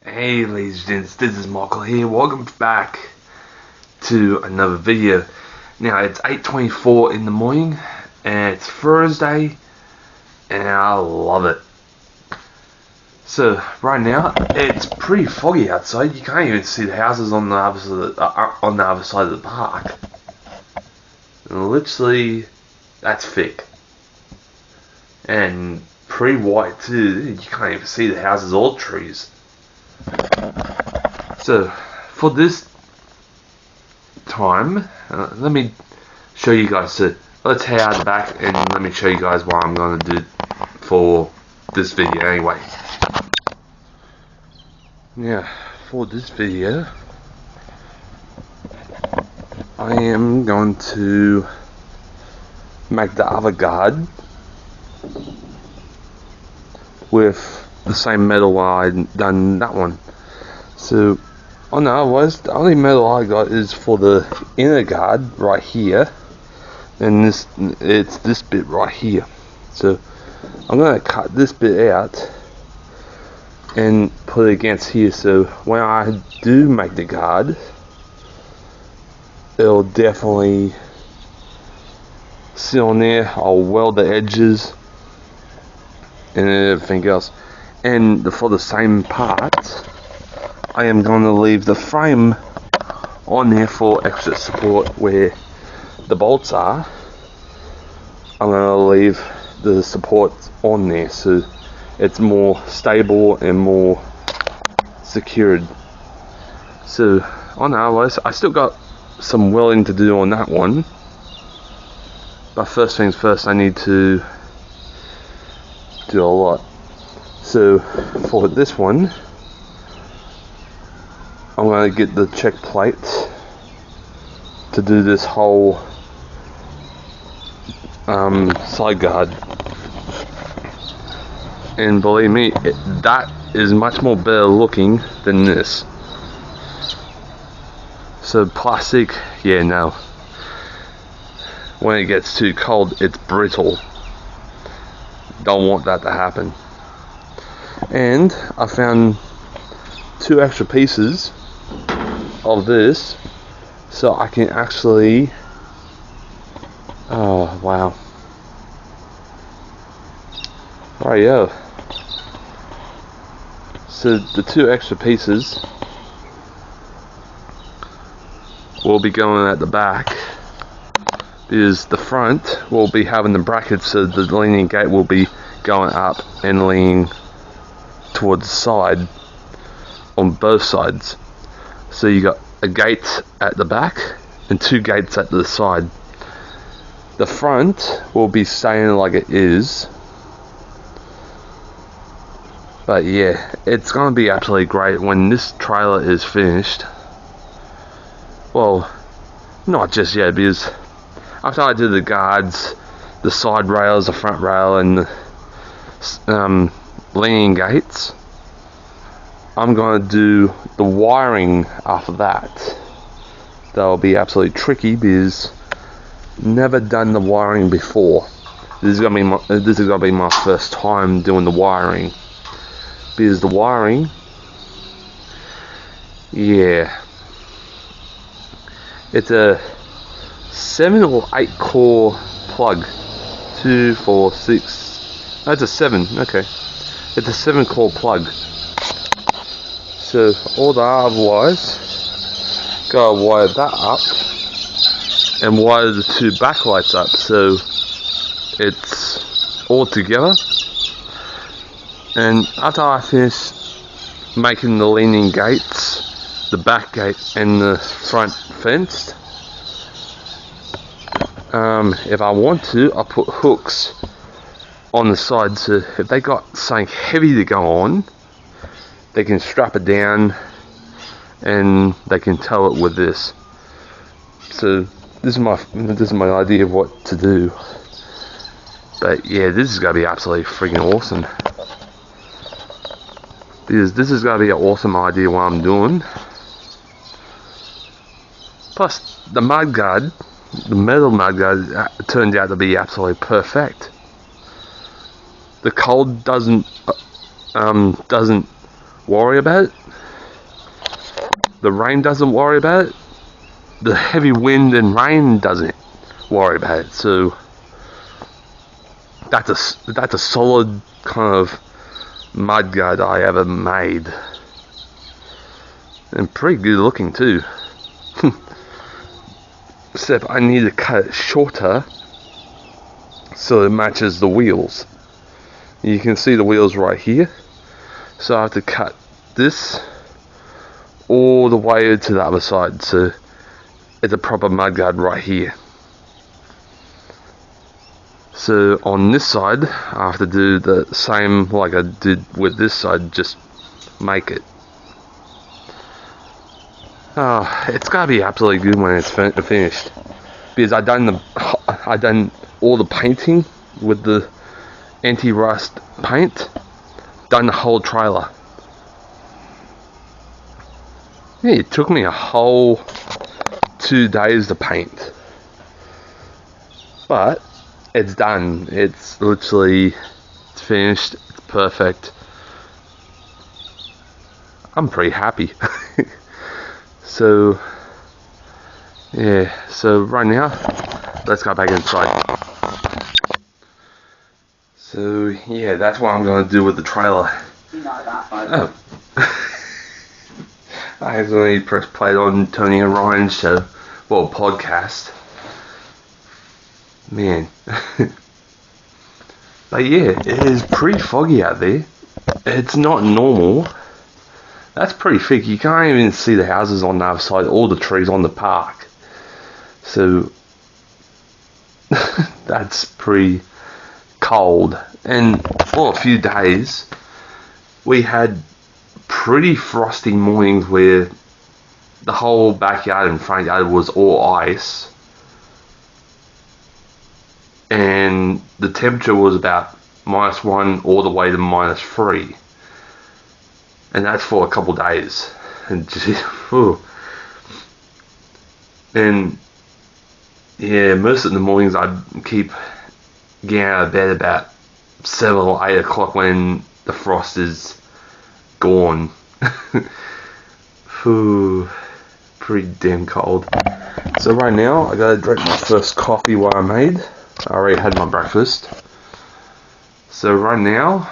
Hey ladies and gents, this is Michael here. Welcome back to another video. Now it's 8:24 in the morning and it's Thursday and I love it. So right now it's pretty foggy outside. You can't even see the houses on the other side of the park. And literally, that's thick and pretty white too. You can't even see the houses or trees. So for this time, let me show you guys. So let's head out the back and let me show you guys what I'm going to do for this video anyway. Now for this video I am going to make the other guard with the same metal I done that one. So on the otherwise, the only metal I got is for the inner guard right here, and it's this bit right here. So I'm gonna cut this bit out and put it against here, so when I do make the guard, it'll definitely sit on there. I'll weld the edges and everything else. And for the same part, I am going to leave the frame on there for extra support where the bolts are. I'm going to leave the support on there so it's more stable and more secured. So on the otherwise, I still got some welding to do on that one, but first things first, I need to do a lot. So for this one, I'm going to get the check plate to do this whole side guard, and believe me, that is much more better looking than this. So plastic, yeah, no. When it gets too cold, it's brittle. Don't want that to happen. And I found 2 extra pieces of this, so I can actually, oh wow, rightio. So the 2 extra pieces will be going at the back, because the front will be having the brackets, so the leaning gate will be going up and leaning towards the side on both sides. So you got a gate at the back and 2 gates at the side. The front will be staying like it is, but yeah, it's gonna be absolutely great when this trailer is finished. Well, not just yet, because after I do the guards, the side rails, the front rail, and the leaning gates, I'm going to do the wiring after that. That'll be absolutely tricky because never done the wiring before. This is gonna be my first time doing the wiring, because the wiring, yeah, it's a 7 or 8 core plug. 2, 4, 6. That's a 7. Okay, it's a 7 core plug. So all the otherwise, gotta wire that up and wire the 2 backlights up, so it's all together. And after I finish making the leaning gates, the back gate and the front fence, if I want to, I'll put hooks on the side, so if they got something heavy to go on, they can strap it down and they can tow it with this. So this is my idea of what to do. But yeah, this is gonna be absolutely freaking awesome, because this is gonna be an awesome idea what I'm doing. Plus the mudguard, the metal mudguard, turned out to be absolutely perfect. the cold doesn't worry about it. The rain doesn't worry about it. The heavy wind and rain doesn't worry about it. So that's a solid kind of mudguard I ever made, and pretty good looking too. Except I need to cut it shorter so it matches the wheels. You can see the wheels right here, so I have to cut this all the way to the other side, so it's a proper mudguard right here. So on this side I have to do the same like I did with this side, just make it. Oh, it's gotta be absolutely good when it's finished, because I done all the painting with the anti-rust paint, done the whole trailer. Yeah, it took me a whole 2 days to paint, but it's done. It's literally, it's finished. It's perfect. I'm pretty happy. So yeah, so right now let's go back inside. So yeah, that's what I'm gonna do with the trailer. You know that, Oh. I accidentally pressed play on Tony and Ryan's show, well, podcast. Man. But yeah, it is pretty foggy out there. It's not normal. That's pretty thick. You can't even see the houses on the other side, all the trees on the park. So that's pretty cold. And for a few days we had pretty frosty mornings where the whole backyard and front yard was all ice, and the temperature was about -1 all the way to -3, and that's for a couple days. And just, and yeah, most of the mornings I keep getting out of bed about 7 or 8 o'clock when the frost is gone. Pretty damn cold. So right now I gotta drink my first coffee while I made. I already had my breakfast. So right now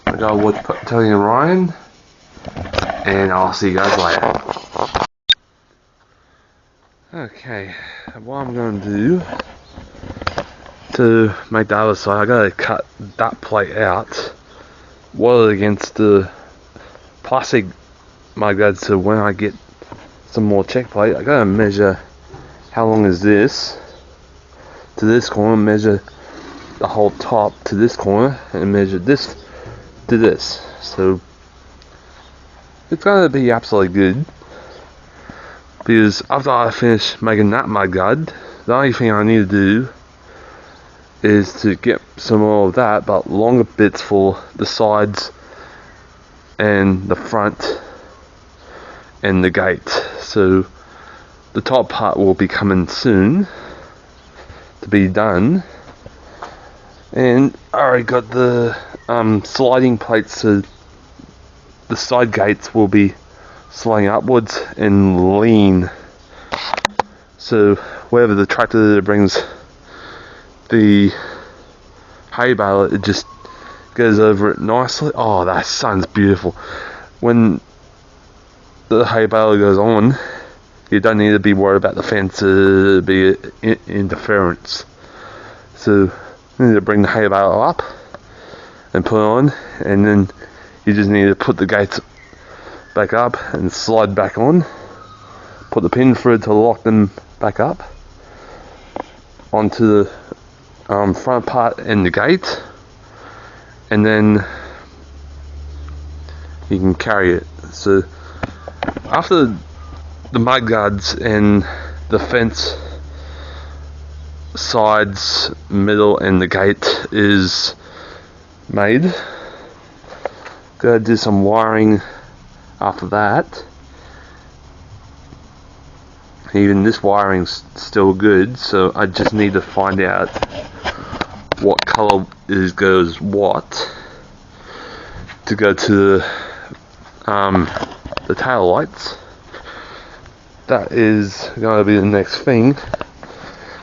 I gotta watch Tony and Ryan, and I'll see you guys later. Okay, what I'm gonna do to make the other side, I gotta cut that plate out, weld it against the plastic mudguard, so when I get some more check plate, I gotta measure how long is this to this corner, measure the whole top to this corner, and measure this to this. So it's gonna be absolutely good, because after I finish making that mudguard, the only thing I need to do is to get some more of that, but longer bits for the sides and the front and the gate. So the top part will be coming soon to be done, and I already got the sliding plates, so the side gates will be sliding upwards and lean, so wherever the tractor brings the hay baler, it just goes over it nicely. Oh, that sun's beautiful. When the hay baler goes on, you don't need to be worried about the fence be interference. So you need to bring the hay baler up and put it on, and then you just need to put the gates back up and slide back on, put the pin through to lock them back up onto the front part and the gate, and then you can carry it. So after the mudguards and the fence sides, middle, and the gate is made, gotta do some wiring after that. Even this wiring's still good, so I just need to find out what color goes what to go to the tail lights. That is going to be the next thing,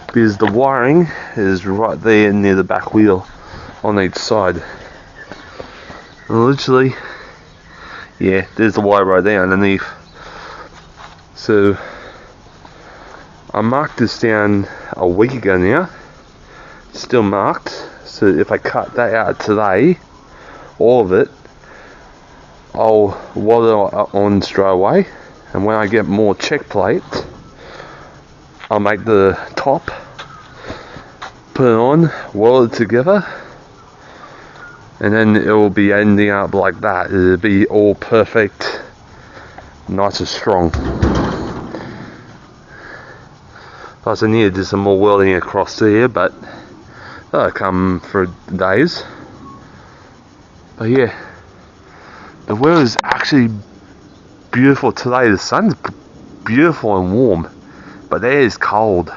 because the wiring is right there near the back wheel on each side. And literally, yeah, there's the wire right there underneath. So I marked this down a week ago now, still marked. So if I cut that out today, all of it, I'll weld it on straight away. And when I get more check plate, I'll make the top, put it on, weld it together, and then it will be ending up like that. It'll be all perfect, nice and strong. Plus I need to do some more welding across here, but that'll come for days. But yeah, the weather is actually beautiful today. The sun's beautiful and warm, but the air is cold.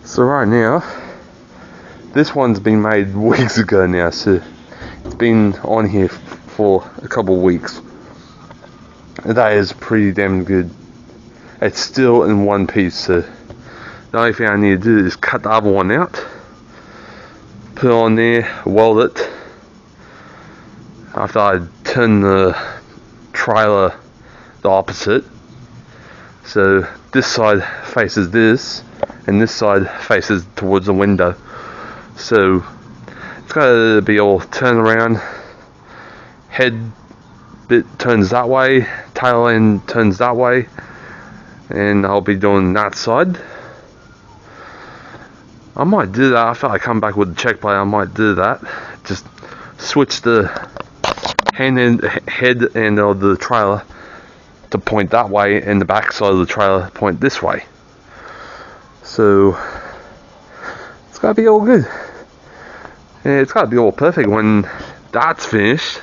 So right now, this one's been made weeks ago now, so it's been on here for a couple of weeks. That is pretty damn good. It's still in one piece, so the only thing I need to do is cut the other one out, put it on there, weld it. After I turn the trailer the opposite, so this side faces this and this side faces towards the window, so it's got to be all turned around. Head bit turns that way, tail end turns that way, and I'll be doing that side. I might do that after I come back with the check plate. I might do that, just switch the head end of the trailer to point that way, and the back side of the trailer point this way. So it's gotta be all good. And it's gotta be all perfect. When that's finished,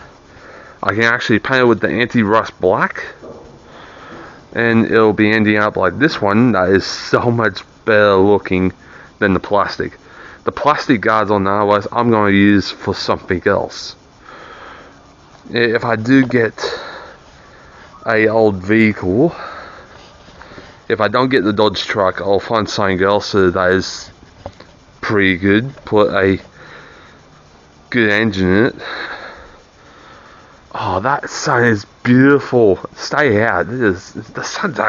I can actually paint it with the anti-rust black, and it'll be ending up like this one that is so much better looking than the plastic. The plastic guards on the otherwise I'm going to use for something else. If I do get a old vehicle, if I don't get the Dodge truck, I'll find something else that is pretty good, put a good engine in it. Oh, that sun is beautiful. Stay out. The sun's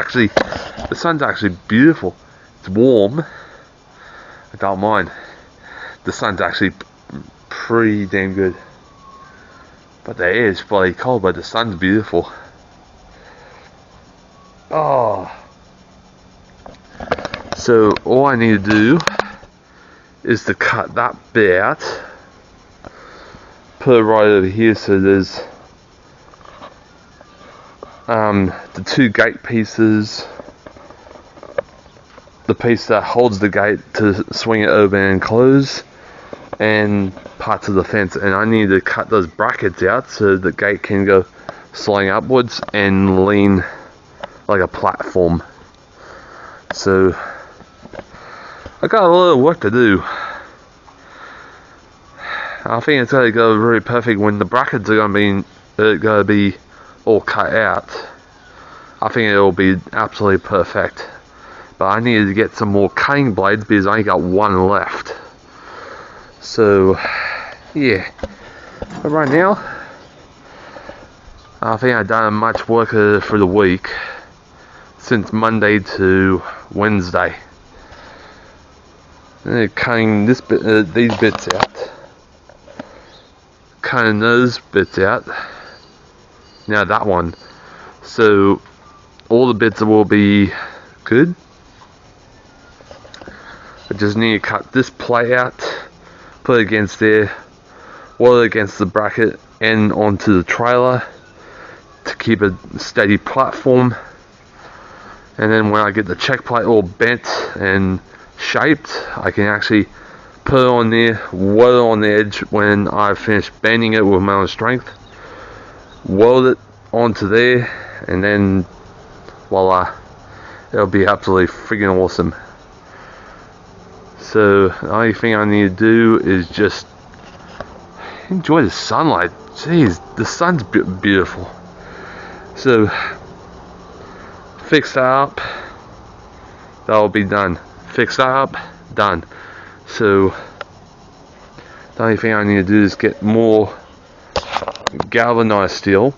actually beautiful. It's warm. I don't mind. The sun's actually pretty damn good. But the air is bloody cold, but the sun's beautiful. Oh. So all I need to do is to cut that bit out, put it right over here, so there's the two gate pieces, the piece that holds the gate to swing it open and close, and parts of the fence. And I need to cut those brackets out so the gate can go sliding upwards and lean like a platform. So I got a lot of work to do. I think it's going to go very perfect when the brackets are going to be all cut out. I think it'll be absolutely perfect. But I needed to get some more cutting blades because I only got one left. So yeah, but right now I think I've done much work for the week since Monday to Wednesday. Cutting this bit, these bits out, cutting those bits out. Now that one, so all the bits will be good. I just need to cut this plate out, put it against there, weld it against the bracket and onto the trailer to keep a steady platform. And then when I get the check plate all bent and shaped, I can actually put it on there, weld it on the edge when I've finished bending it with my own strength, weld it onto there, and then voila, it'll be absolutely freaking awesome. So the only thing I need to do is just enjoy the sunlight. Jeez, the sun's beautiful. So fix that up, that'll be done. Fix that up, done. So the only thing I need to do is get more galvanized steel,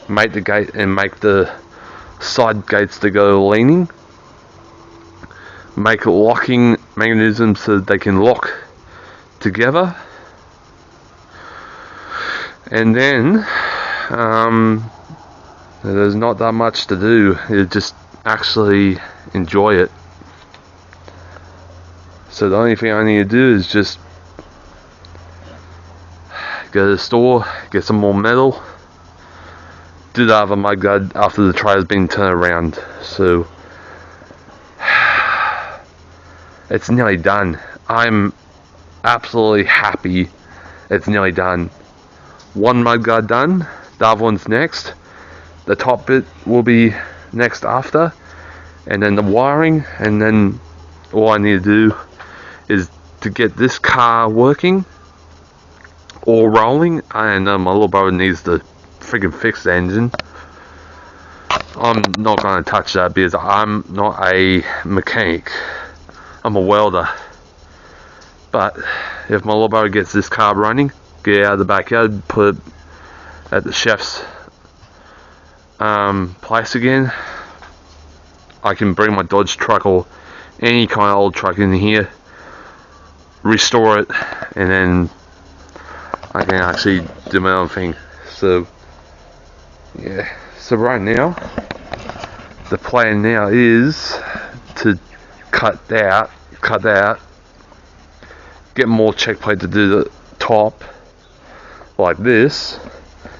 make the gate and make the side gates to go leaning, make a locking mechanism so that they can lock together, and then there's not that much to do. You just actually enjoy it. So the only thing I need to do is just go to the store, get some more metal, do the other mudguard after the tray has been turned around. So it's nearly done. I'm absolutely happy it's nearly done. One mudguard done, the other one's next. The top bit will be next after, and then the wiring, and then all I need to do is to get this car working or rolling, and my little brother needs to freaking fix the engine. I'm not going to touch that because I'm not a mechanic, I'm a welder. But if my little brother gets this car running, get it out of the backyard, put it at the chef's place again, I can bring my Dodge truck or any kind of old truck in here, restore it, and then I can actually do my own thing. So yeah, so right now the plan now is to cut that out, get more check plate to do the top like this.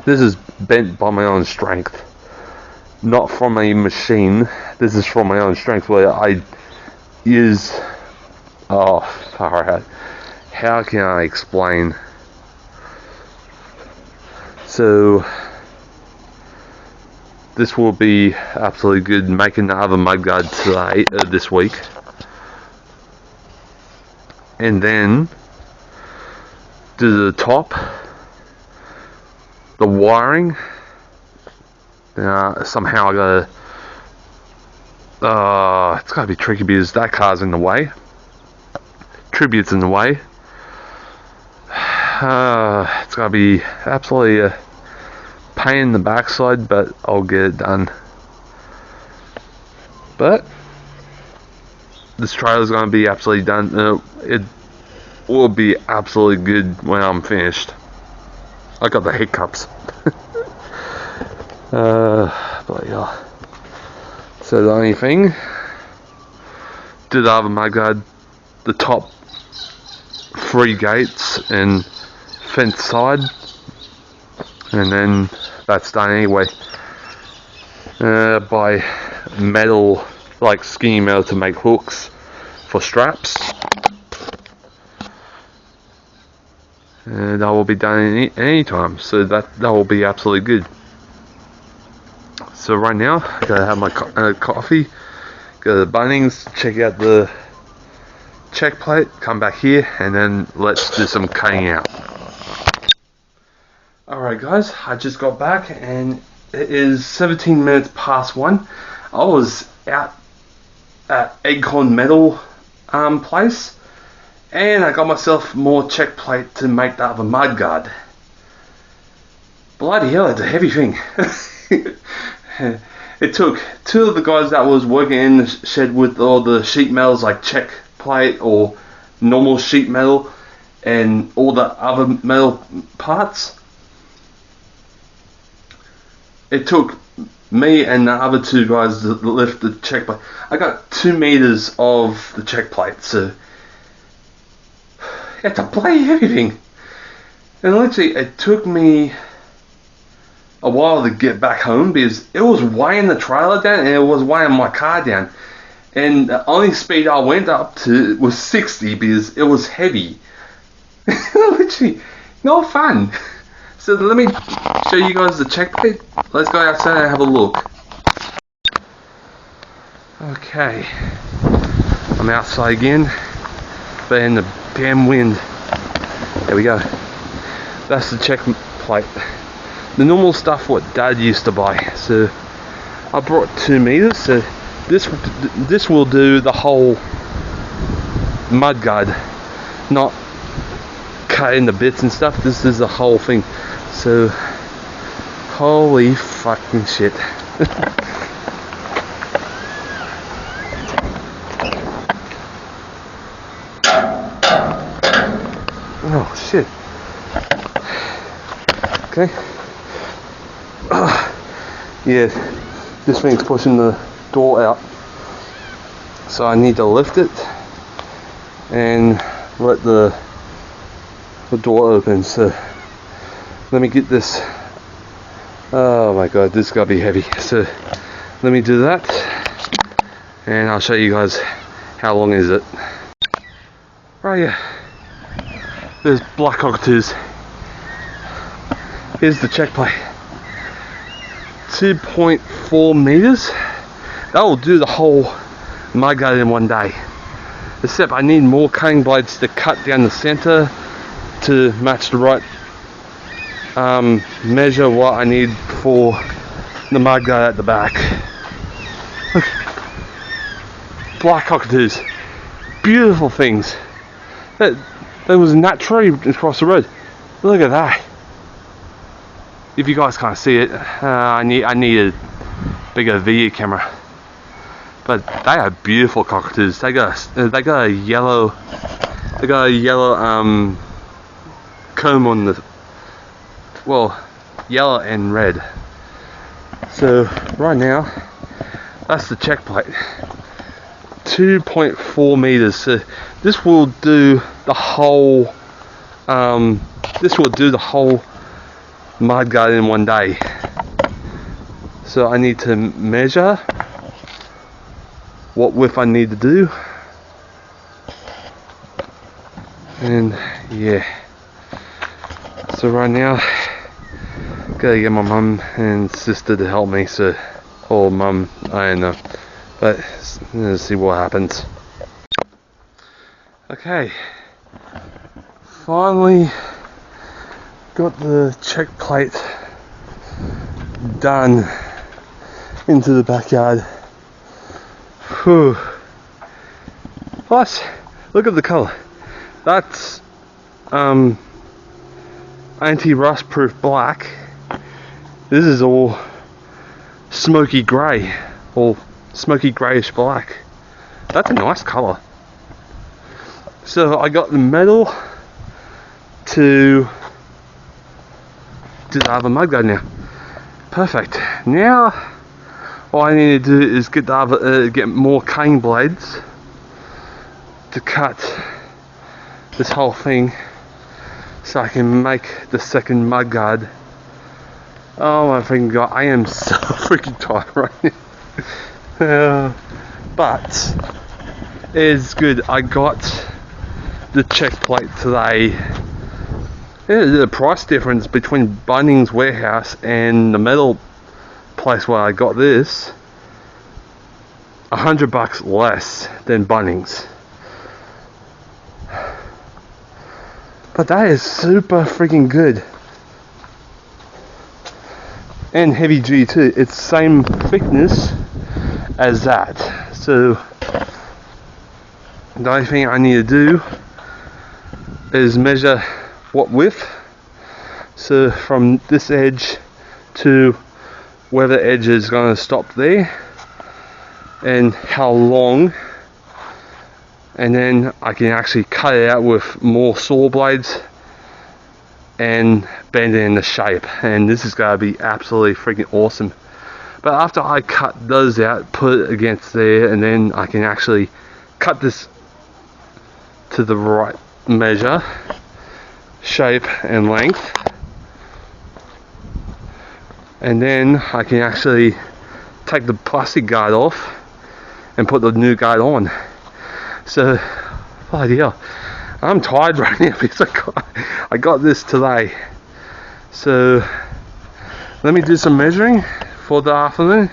This is bent by my own strength, not from a machine. This is from my own strength where I use, oh far out, how can I explain? So this will be absolutely good, making the other mudguard today, this week, and then do the top, the wiring. Somehow I gotta, it's gotta be tricky because that car's in the way, Tribute's in the way. It's gotta be absolutely a pain in the backside, but I'll get it done. But this trailer's gonna be absolutely done. It will be absolutely good when I'm finished. I got the hiccups. But yeah. So the only thing, do the other mudguard, the top 3 gates and fence side, and then that's done anyway. Buy metal, like skinny metal, to make hooks for straps, and that will be done any time. So that will be absolutely good. So right now I gotta have my coffee, go to Bunnings, check out the check plate, come back here, and then let's do some cutting out. Alright guys, I just got back and it is 17 minutes past 1. I was out at Acorn Metal place, and I got myself more check plate to make that of a mudguard. Bloody hell, it's a heavy thing. It took 2 of the guys that was working in the shed with all the sheet metals, like check plate or normal sheet metal and all the other metal parts. It took me and the other 2 guys to lift the check plate. I got 2 meters of the check plate, so it's a bloody heavy thing. And literally it took me a while to get back home because it was weighing the trailer down and it was weighing my car down, and the only speed I went up to was 60 because it was heavy. Literally no fun. So let me show you guys the check plate. Let's go outside and have a look. Okay, I'm outside again. but in the damn wind. There we go. That's the check plate. The normal stuff what Dad used to buy. So I brought 2 meters. So this will do the whole mudguard, not cut into bits and stuff. This is the whole thing. So holy fucking shit. Oh shit. Okay. Yeah, this thing's pushing the door out, so I need to lift it and let the door open. So let me get this. Oh my god, this is gotta be heavy. So let me do that, and I'll show you guys how long is it. Right, yeah. There's black cockatoos. Here's the check plate. 2.4 meters. That will do the whole mudguard in one day. Except I need more cutting blades to cut down the center to match the right measure what I need for the mudguard at the back. Look. Black cockatoos. Beautiful things. There was that tree across the road. Look at that. If you guys can't see it, I need a bigger video camera. But they are beautiful cockatoos. They got a yellow comb on the, well, yellow and red. So right now, that's the check plate. 2.4 meters. So this will do the whole. This will do the whole mudguard in one day. So I need to measure what width I need to do, and yeah. So right now, gotta get my mum and sister to help me. So, or mum, I don't know, but let's see what happens. Okay, finally got the check plate done into the backyard. Whew. Plus, look at the colour. That's anti-rust proof black. This is all smoky grey, or smoky greyish black. That's a nice colour. So I got the metal to do the other mudguard now. Perfect. Now all I need to do is get the other, get more cutting blades to cut this whole thing, so I can make the second mudguard. Oh my freaking god, I am so freaking tired right now. But it's good. I got the check plate today. Yeah, the price difference between Bunnings Warehouse and the metal place where I got this, $100 less than Bunnings. But that is super freaking good. And heavy duty too. It's same thickness as that. So the only thing I need to do is measure what width. So from this edge to where the edge is going to stop there, and how long, and then I can actually cut it out with more saw blades and bend it into shape, and this is going to be absolutely freaking awesome. But after I cut those out, put it against there, and then I can actually cut this to the right measure, shape and length, and then I can actually take the plastic guard off and put the new guard on. So, bloody hell, I'm tired right now because I got this today. So let me do some measuring for the afternoon,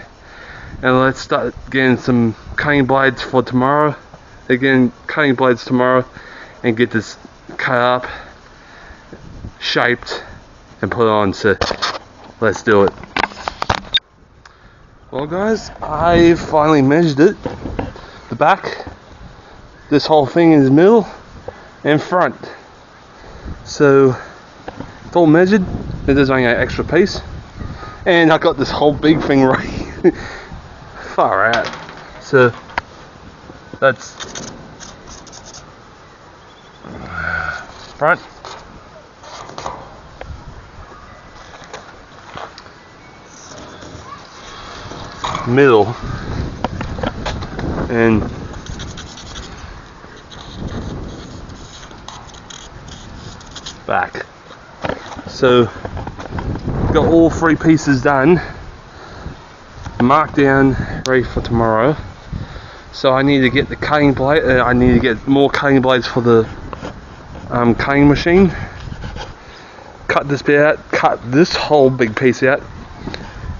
and let's start getting some cutting blades for tomorrow. Again, cutting blades tomorrow, and get this cut up, shaped, and put on. So let's do it. Well guys, I finally measured it. The back, this whole thing is middle and front. So it's all measured. There's only an extra piece. And I got this whole big thing right here. Far out. So that's front. Middle and back. So got all three pieces done, marked down, ready for tomorrow. So I need to get the cutting blade. I need to get more cutting blades for the cutting machine. Cut this bit out. Cut this whole big piece out.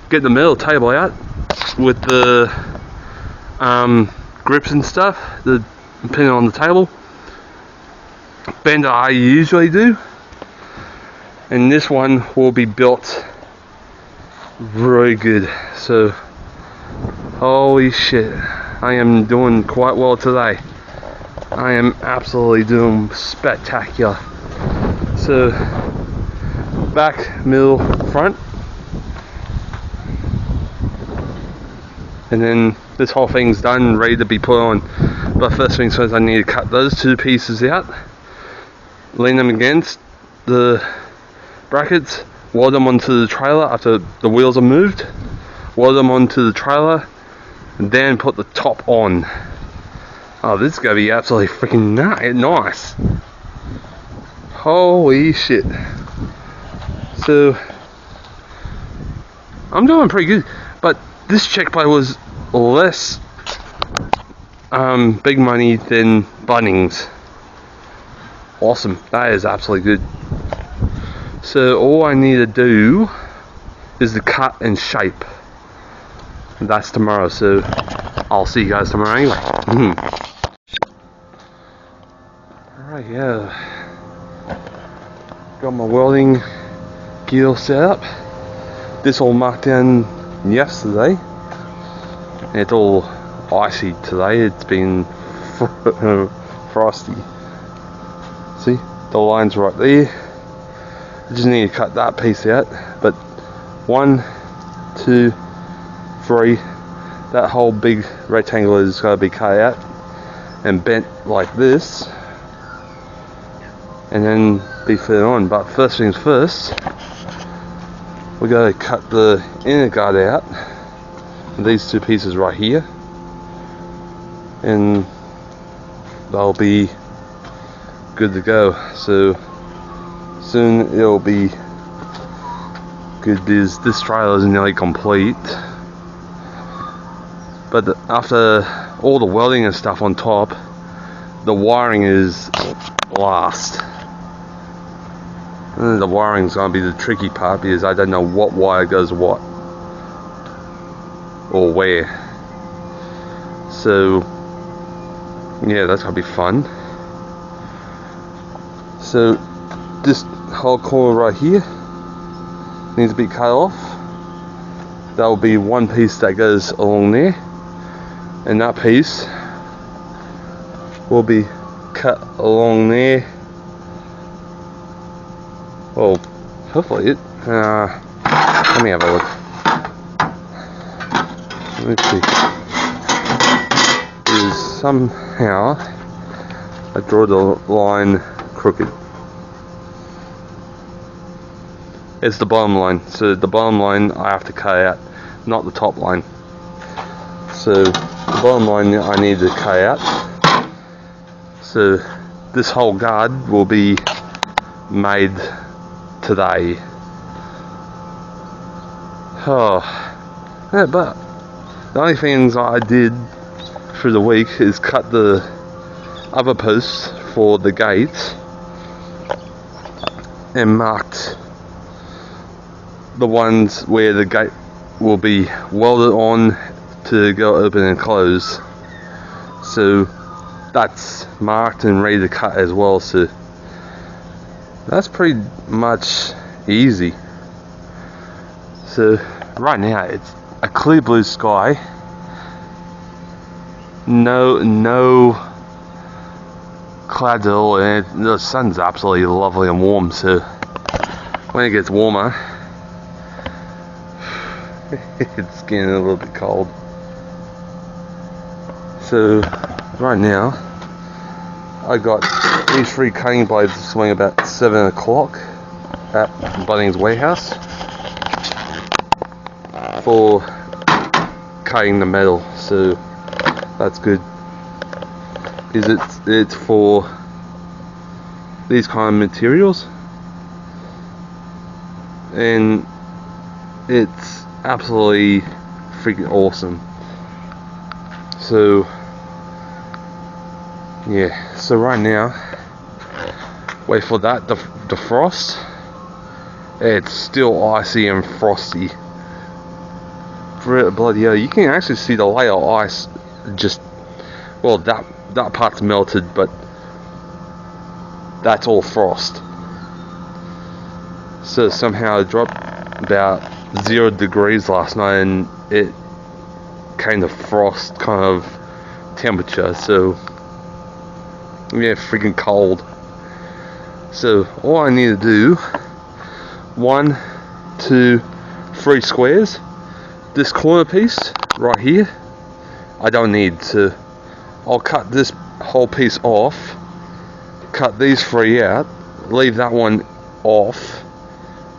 Get the metal table out with the grips and stuff, the pin on the table. Bend I usually do, and this one will be built really good. So holy shit, I am doing quite well today. I am absolutely doing spectacular. So back, middle, front. And then this whole thing's done, ready to be put on. But first things first, I need to cut those two pieces out, lean them against the brackets, weld them onto the trailer after the wheels are moved, weld them onto the trailer, and then put the top on. Oh, this is going to be absolutely freaking nice. Holy shit. So, I'm doing pretty good, but this check plate was less big money than Bunnings. Awesome, that is absolutely good. So all I need to do is the cut and shape. That's tomorrow, so I'll see you guys tomorrow anyway. Alright, yeah. Got my welding gear set up. This all marked down yesterday. It's all icy today. It's been frosty. See, the line's right there. I just need to cut that piece out. But 1, 2, 3, that whole big rectangle is going to be cut out and bent like this, and then be fitted on. But first things first, we got to cut the inner guard out, these two pieces right here, and they'll be good to go. So soon it'll be good because this trailer is nearly complete. But after all the welding and stuff on top, the wiring is last. And the wiring's going to be the tricky part because I don't know what wire goes what or where. So yeah, that's going to be fun. So this whole corner right here needs to be cut off. That will be one piece that goes along there, and that piece will be cut along there. Well, hopefully it. Let me have a look. Let's see. Is somehow I draw the line crooked. It's the bottom line. So the bottom line I have to cut out, not the top line. So the bottom line I need to cut out. So this whole guard will be made today. Oh, yeah, but the only things I did through the week is cut the other posts for the gates and marked the ones where the gate will be welded on to go open and close. So that's marked and ready to cut as well, so that's pretty much easy. So right now it's a clear blue sky, no clouds at all, and the sun's absolutely lovely and warm. So when it gets warmer, it's getting a little bit cold. So right now I got these 3 cutting blades to swing about 7 o'clock at Bunnings Warehouse for cutting the metal, so that's good. It's for these kind of materials, and it's absolutely freaking awesome. So yeah, so right now, wait for that defrost. It's still icy and frosty. Bloody hell, you can actually see the layer of ice just, well, that part's melted, but that's all frost. So somehow it dropped about 0 degrees last night, and it kind of frost kind of temperature, so yeah, freaking cold. So all I need to do, 1, 2, 3 squares. This corner piece right here, I don't need to. I'll cut this whole piece off, cut these 3 out, leave that one off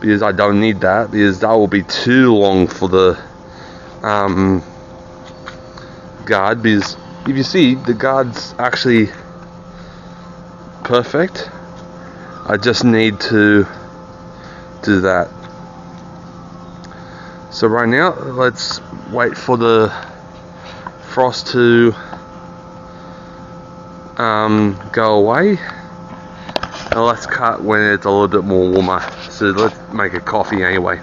because I don't need that, because that will be too long for the guard. Because if you see, the guard's actually perfect. I just need to do that. So right now, let's wait for the frost to go away, and let's cut when it's a little bit more warmer. So let's make a coffee anyway.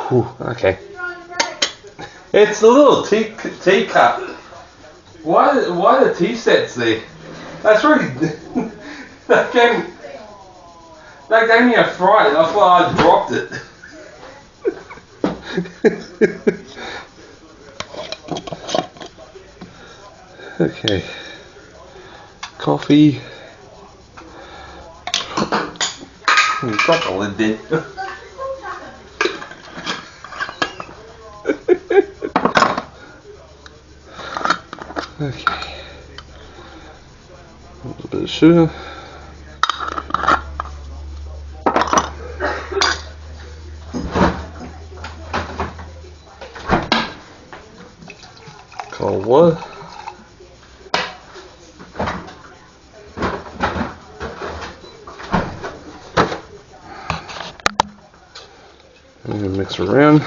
Whew, okay. It's a little teacup. Why the tea sets there? That's really that gave me a fright. I thought I dropped it. Okay. Coffee. Drop the lid there. Okay. A little bit of sugar. Cold water. And mix around.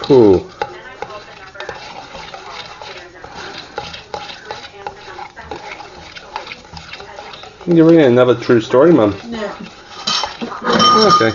Ooh. You're reading another true story, Mum? Yeah. Okay.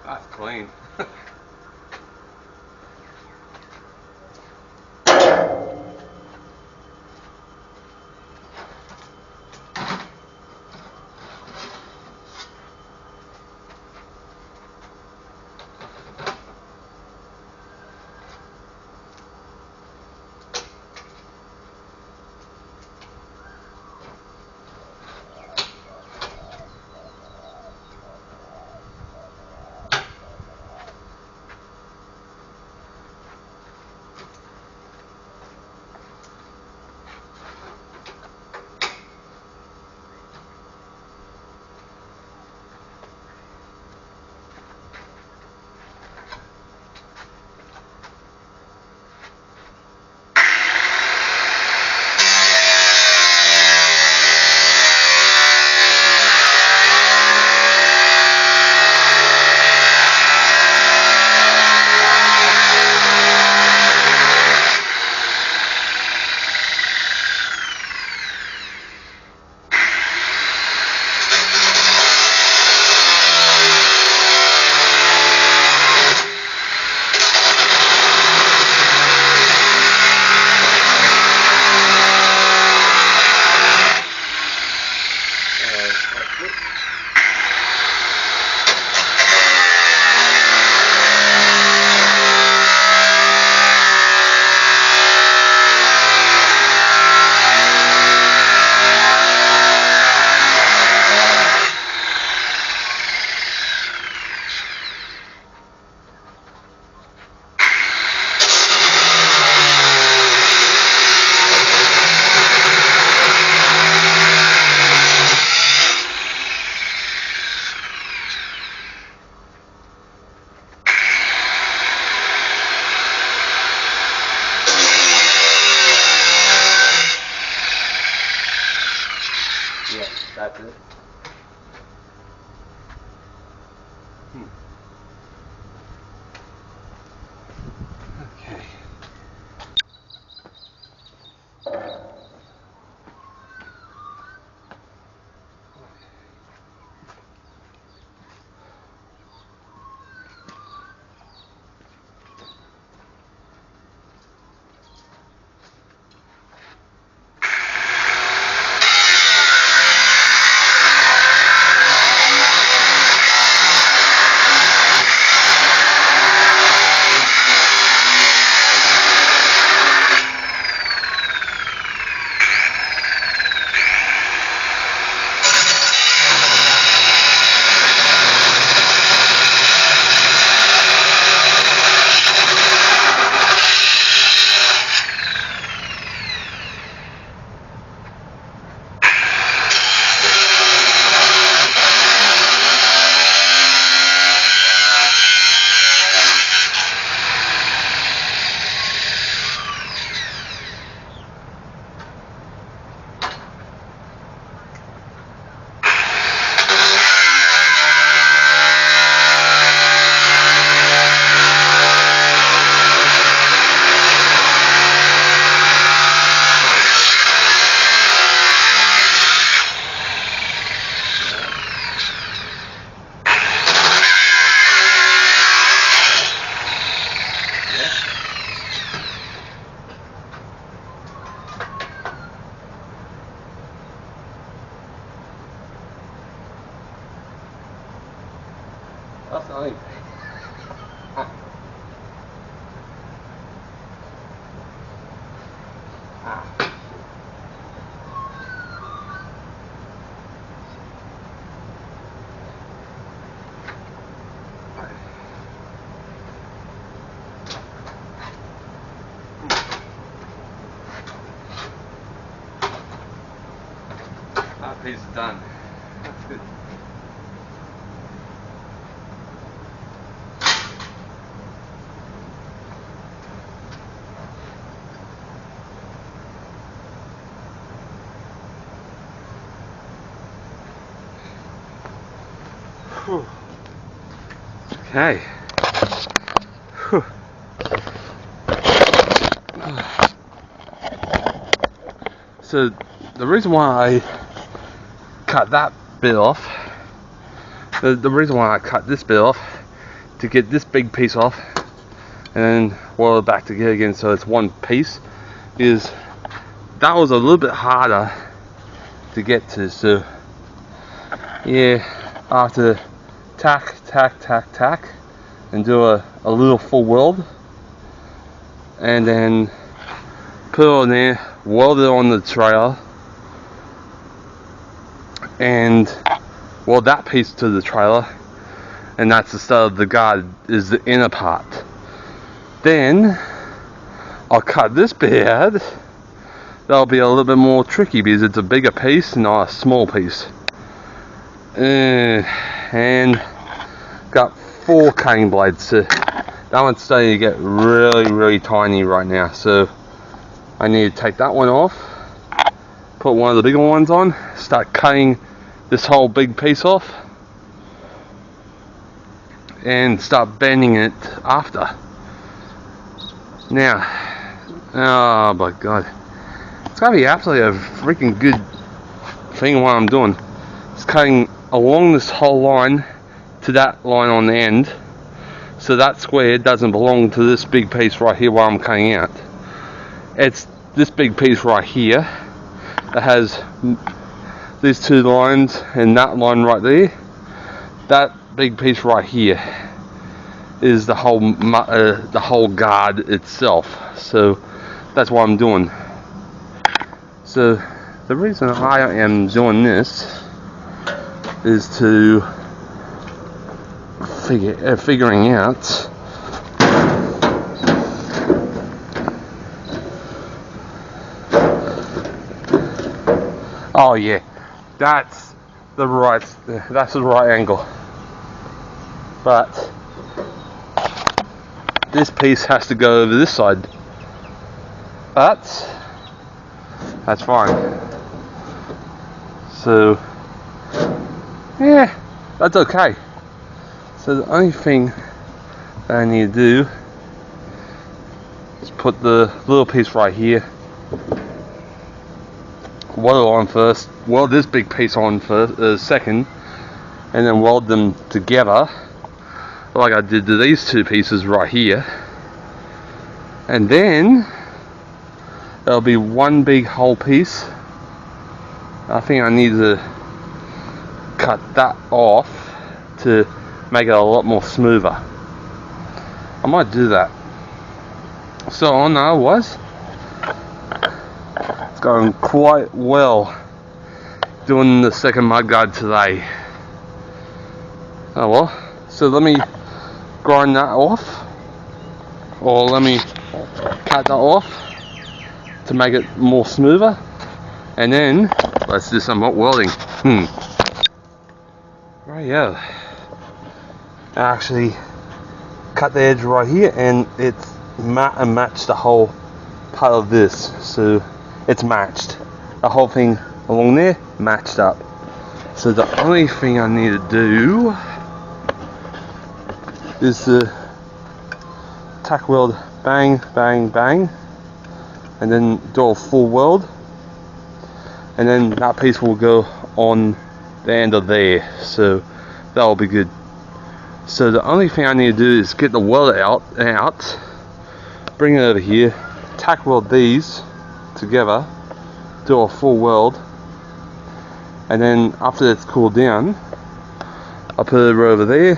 That's clean. Yeah, that's it. Okay. That's not anything. That piece is done. That's good. Okay. Whew. So the reason why I cut that bit off, the reason why I cut this bit off, to get this big piece off and then weld it back together again so it's one piece, is that was a little bit harder to get to. So yeah, I have to tack and do a little full weld, and then put it on there, weld it on the trailer, and weld that piece to the trailer, and that's the start of the guard, is the inner part. Then I'll cut this bit out. That'll be a little bit more tricky because it's a bigger piece, not a small piece. And got 4 cutting blades, so that one's starting to get really tiny right now, so I need to take that one off, put one of the bigger ones on, start cutting this whole big piece off, and start bending it after. Now, oh my god, it's gotta be absolutely a freaking good thing what I'm doing. It's cutting along this whole line to that line on the end, so that square doesn't belong to this big piece right here while I'm cutting out. It's this big piece right here that has these 2 lines and that line right there. That big piece right here is the whole guard itself, so that's what I'm doing. So the reason I am doing this is to figuring out oh yeah, that's the right angle, but this piece has to go over this side, but that's fine. So yeah, that's okay. So the only thing that I need to do is put the little piece right here, weld it on first, weld this big piece on first, second, and then weld them together like I did to these 2 pieces right here, and then there'll be one big whole piece. I think I need to cut that off to make it a lot more smoother. I might do that. So on otherwise, it's going quite well doing the second mudguard today. Oh well, so let me grind that off, or let me cut that off to make it more smoother, and then let's do some welding. Right, yeah. I actually cut the edge right here, and it's matched the whole part of this, so it's matched. The whole thing along there matched up. So the only thing I need to do is to tack weld, bang, and then do a full weld, and then that piece will go on the end of there, so that will be good. So the only thing I need to do is get the weld out, bring it over here, tack weld these together, do a full weld, and then after it's cooled down, I'll put it over there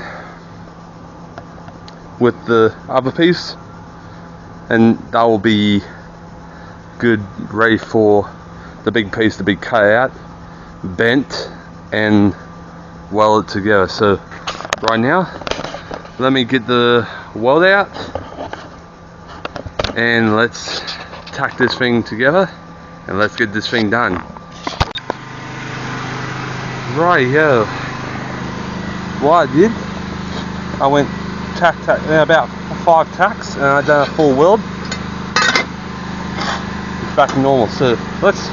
with the other piece, and that will be good, ready for the big piece to be cut out, bent, and weld it together. So right now, let me get the weld out, and let's tack this thing together, and let's get this thing done. Right, yo. What I did, I went tack, about 5 tacks, and I done a full weld. It's back to normal. So let's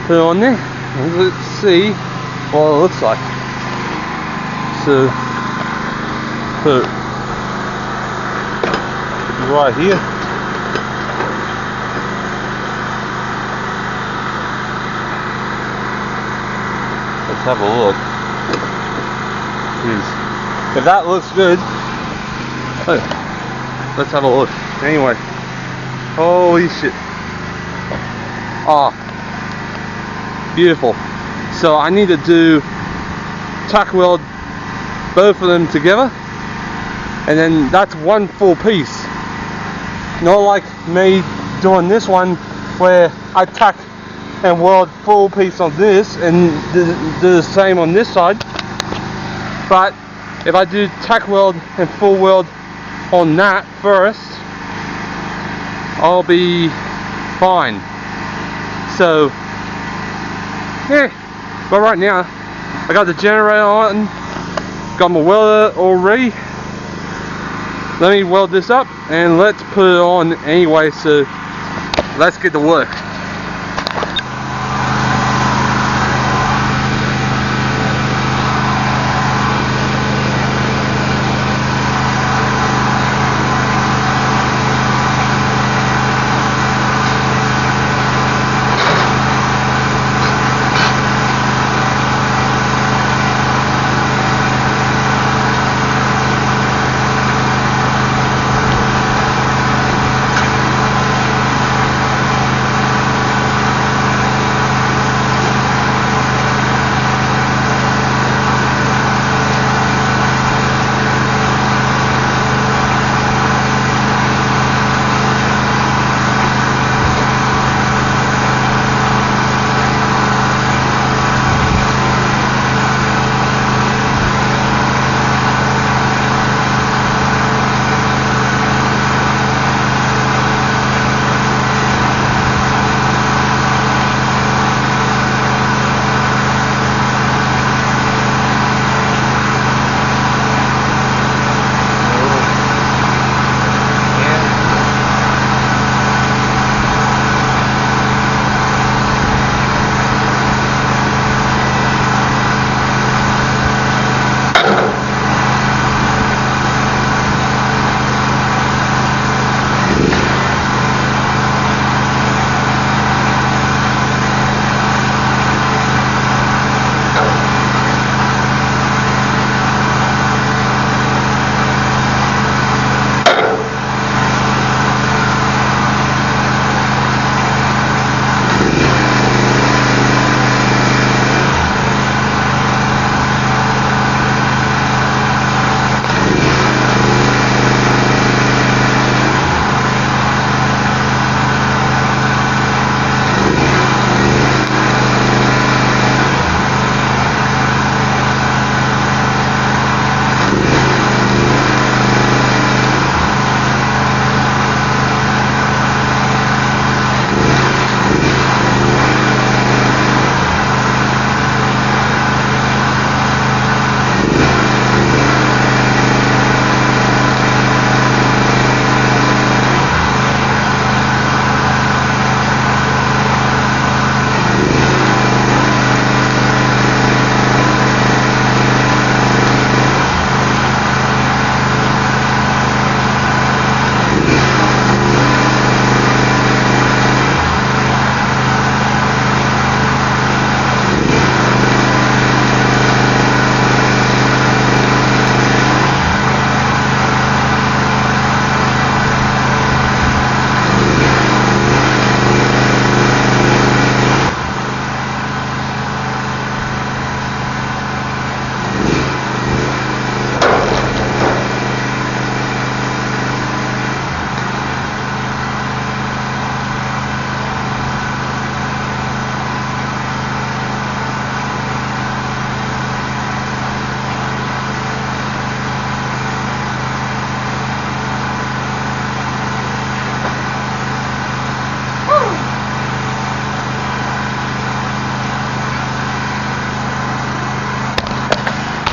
put it on there, and let's see what it looks like. So put it right here. let's have a look. If that looks good, let's have a look. Anyway, holy shit. Oh, beautiful. So I need to do tack weld both of them together, and then that's one full piece. Not like me doing this one where I tack and weld full piece on this and do the same on this side. But if I do tack weld and full weld on that first, I'll be fine. So yeah, but right now I got the generator on, got my welder all ready. Let me weld this up and let's put it on anyway, so let's get to work.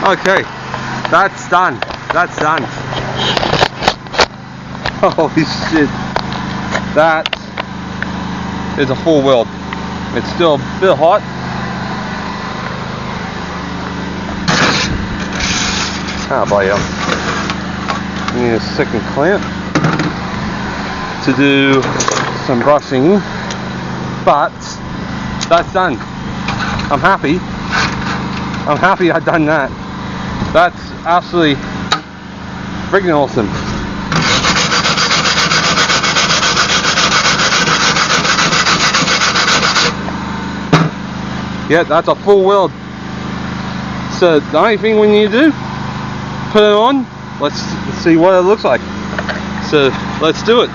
Okay, that's done. That's done. Holy shit. That is a full weld. It's still a bit hot. Ah, boy, need a second clamp to do some brushing, but that's done. I'm happy. I'm happy I done that. That's absolutely freaking awesome. Yeah, that's a full weld. So the only thing we need to do, put it on. Let's see what it looks like. So let's do it.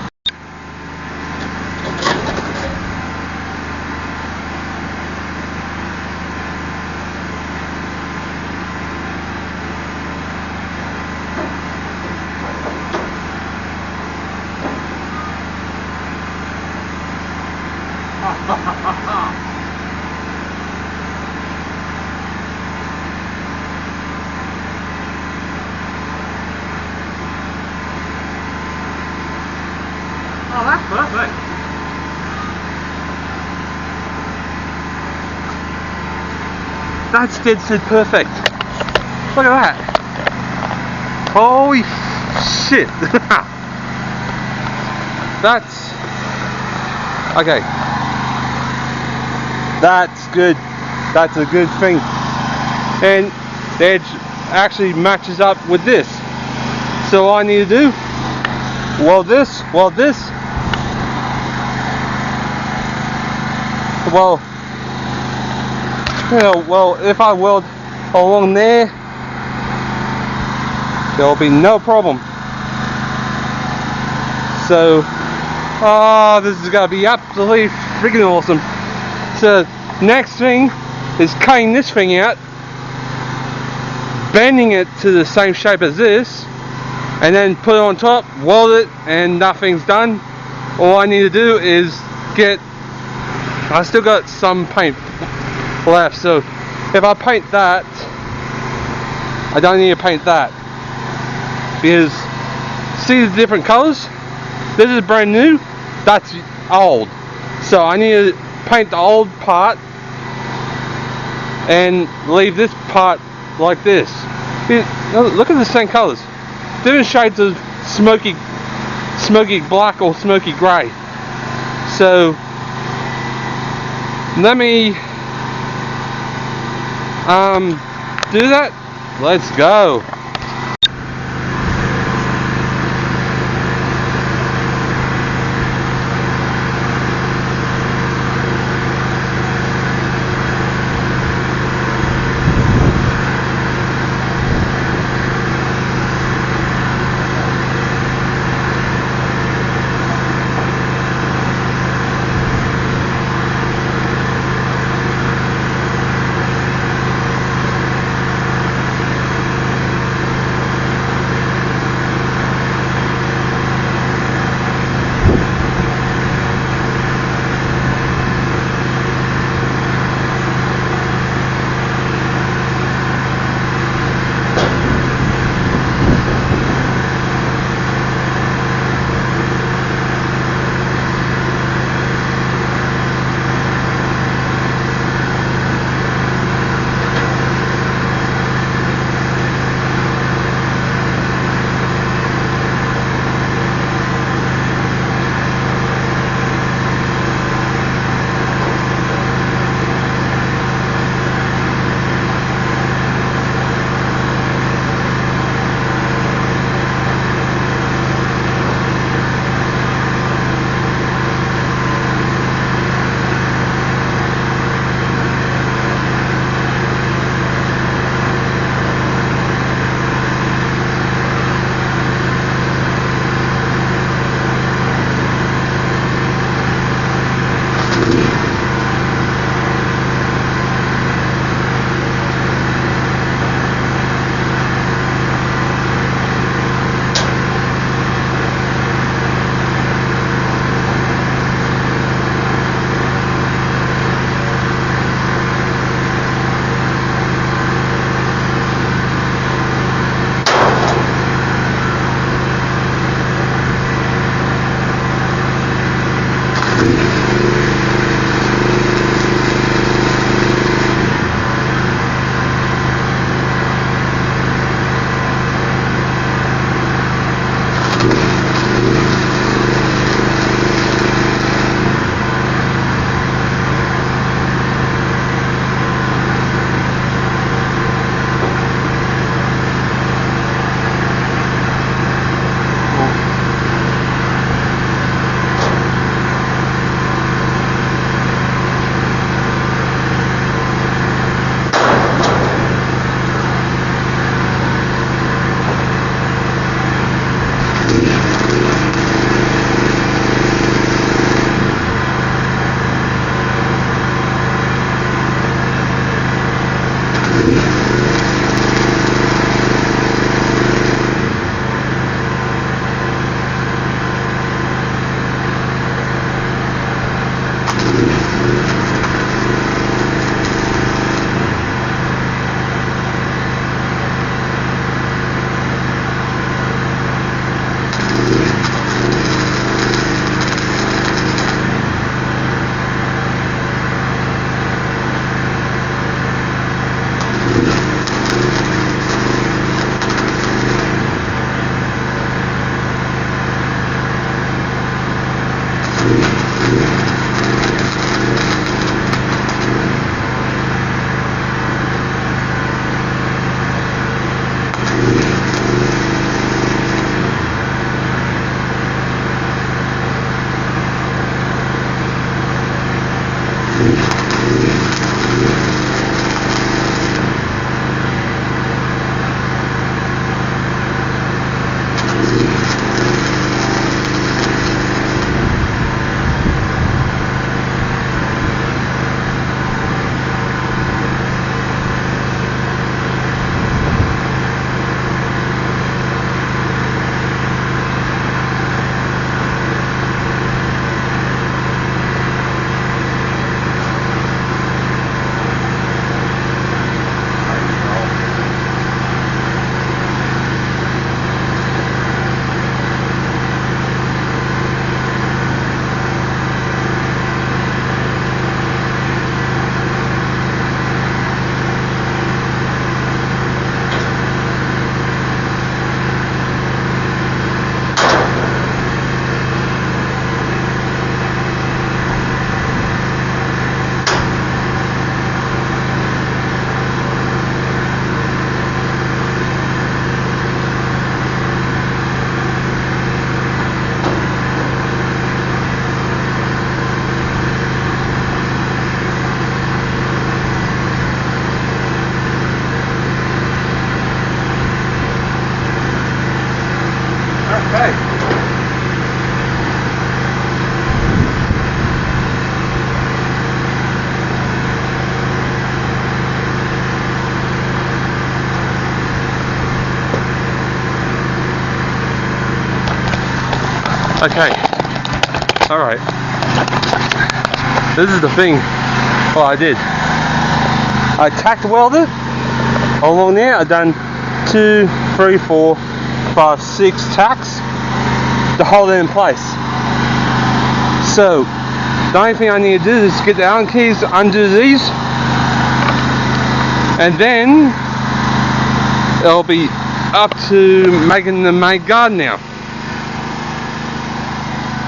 Oh, that's perfect. That's dead perfect. Look at that. Holy shit. That's okay. That's good. That's a good thing. And the edge actually matches up with this. So all I need to do, weld this. Well, you know, well, if I weld along there, there'll be no problem. So, oh, this is gonna be absolutely freaking awesome. So, next thing is cutting this thing out, bending it to the same shape as this, and then put it on top, weld it, and nothing's done. All I need to do is I still got some paint left, so if I paint that, I don't need to paint that, because see the different colors? This is brand new, that's old, so I need to paint the old part and leave this part like this. Look at the same colors, different shades of smoky black or smoky grey. So let me do that. Let's go. Okay. Alright. This is the thing what I did. I tack welded along there. I done 2, 3, 4, 5, 6 tacks to hold it in place. So the only thing I need to do is get the Allen keys under these, and then it'll be up to making the main guard now.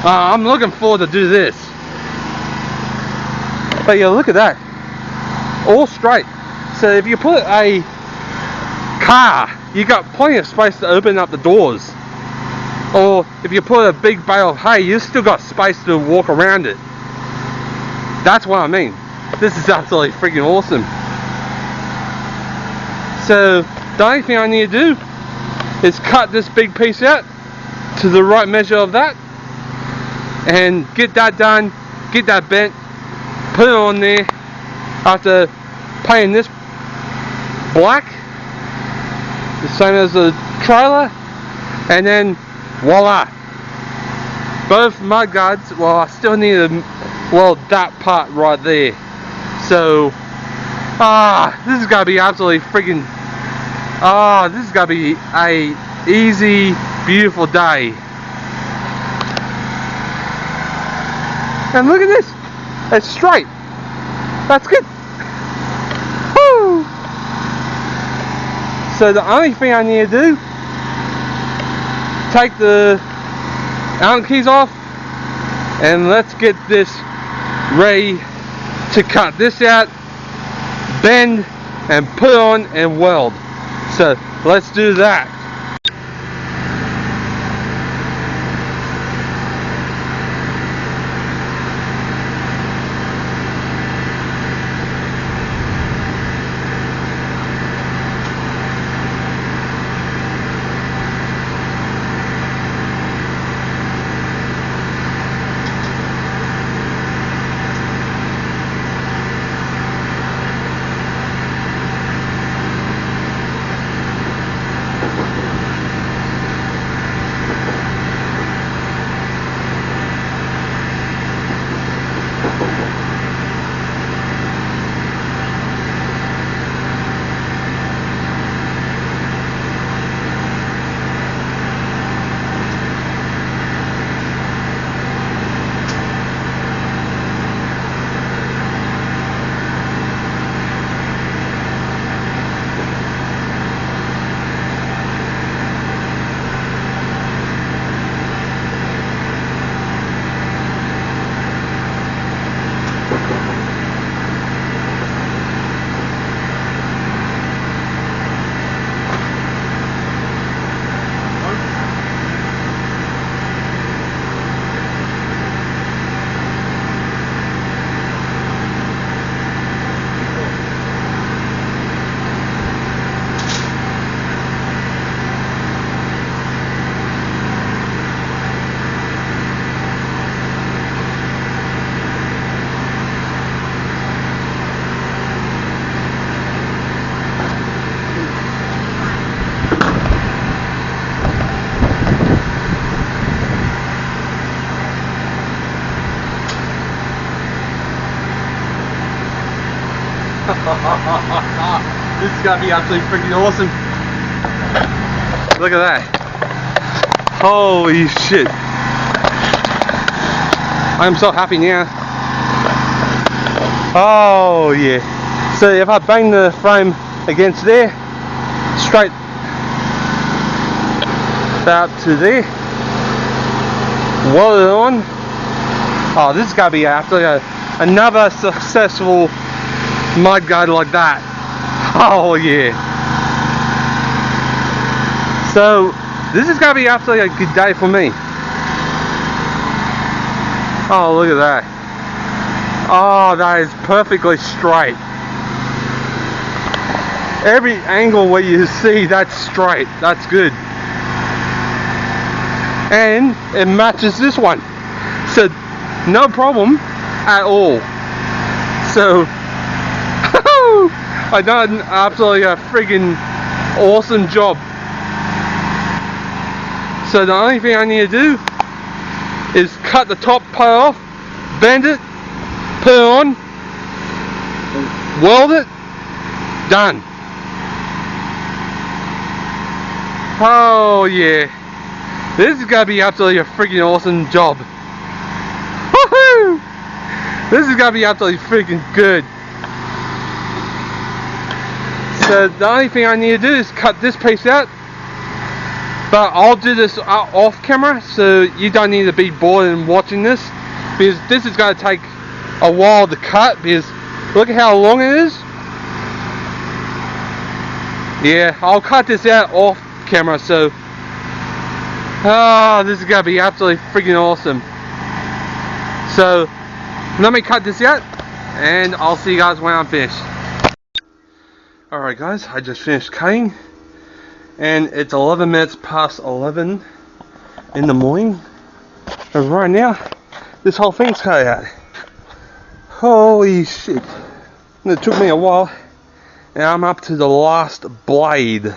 I'm looking forward to do this. But yeah, look at that. All straight. So if you put a car, you got plenty of space to open up the doors. Or if you put a big bale of hay, you still got space to walk around it. That's what I mean. This is absolutely freaking awesome. So the only thing I need to do is cut this big piece out to the right measure of that, and get that done, get that bent, put it on there after painting this black, the same as the trailer, and then voila, both mud guards. Well, I still need to weld that part right there. So this is gonna be absolutely freaking this is gonna be a easy, beautiful day. And look at this, it's straight. That's good. Woo! So the only thing I need to do, take the Allen keys off, and let's get this ready to cut this out, bend, and put on and weld. So let's do that. This is gonna be absolutely freaking awesome. Look at that. Holy shit. I'm so happy now. Oh yeah. So if I bang the frame against there, straight about to there, weld it on. Oh, this is gonna be after another successful mud guard like that. Oh yeah. So this is gonna be absolutely a good day for me. Oh, look at that. Oh, that is perfectly straight. Every angle where you see, that's straight. That's good. And it matches this one. So no problem at all. So I done absolutely a friggin' awesome job. So the only thing I need to do is cut the top part off, bend it, put it on, weld it, done. Oh yeah, this is gonna be absolutely a freaking awesome job. Woohoo! This is gonna be absolutely freaking good. So the only thing I need to do is cut this piece out, but I'll do this off camera, so you don't need to be bored and watching this, because this is going to take a while to cut, because look at how long it is. Yeah, I'll cut this out off camera, so this is going to be absolutely freaking awesome. So let me cut this out, and I'll see you guys when I'm finished. Alright guys, I just finished cutting, and it's 11 minutes past 11 in the morning, and right now this whole thing's cut out. Holy shit, and it took me a while, and I'm up to the last blade,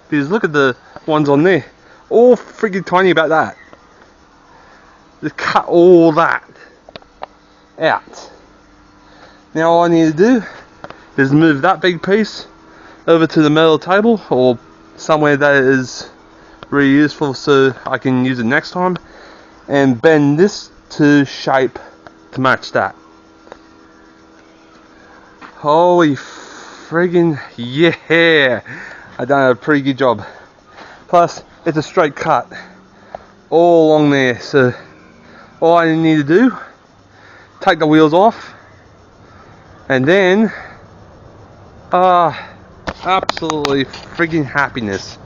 because look at the ones on there, all freaking tiny about that. Just cut all that out. Now all I need to do is move that big piece over to the metal table, or somewhere that is really useful so I can use it next time, and bend this to shape to match that. Holy friggin' yeah, I done a pretty good job. Plus it's a straight cut all along there, so all I need to do, take the wheels off, and then absolutely friggin' happiness.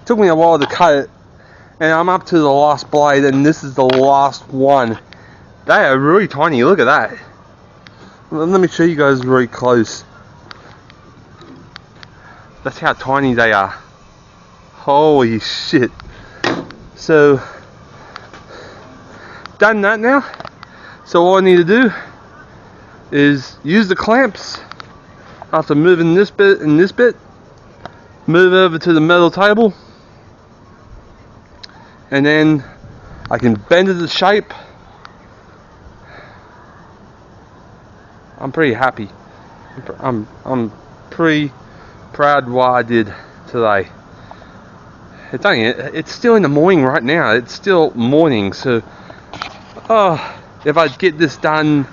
Took me a while to cut it, and I'm up to the last blade, and this is the last one. They are really tiny, look at that. Let me show you guys really close. That's how tiny they are. Holy shit. So done that now, so all I need to do is use the clamps after moving this bit and this bit, move over to the metal table, and then I can bend it to shape. I'm pretty happy. I'm pretty proud what I did today. It's still in the morning right now. It's still morning, so if I get this done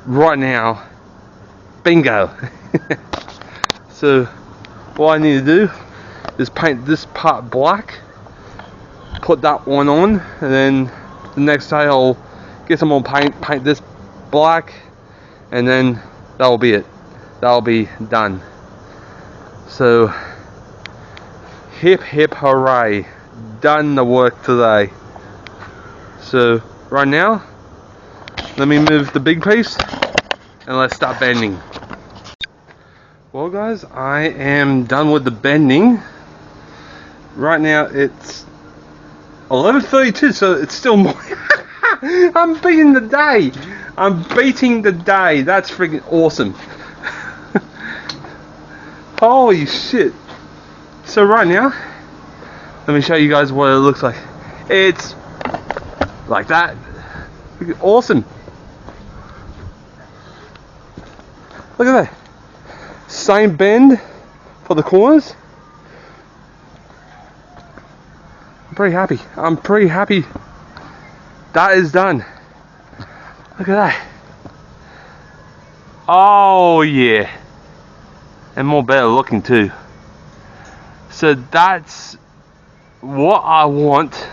right now, bingo. So all I need to do is paint this part black, put that one on, and then the next day I'll get some more paint this black, and then that'll be it. That'll be done. So hip hip hooray, done the work today. So right now, let me move the big piece and let's start bending. Well guys, I am done with the bending. Right now it's 11:32, so it's still morning. I'm beating the day. I'm beating the day. That's freaking awesome. Holy shit. So right now, let me show you guys what it looks like. It's like that. Freaking awesome. Look at that. Same bend for the corners. I'm pretty happy. I'm pretty happy. That is done. Look at that. Oh yeah. And more better looking too. So that's what I want.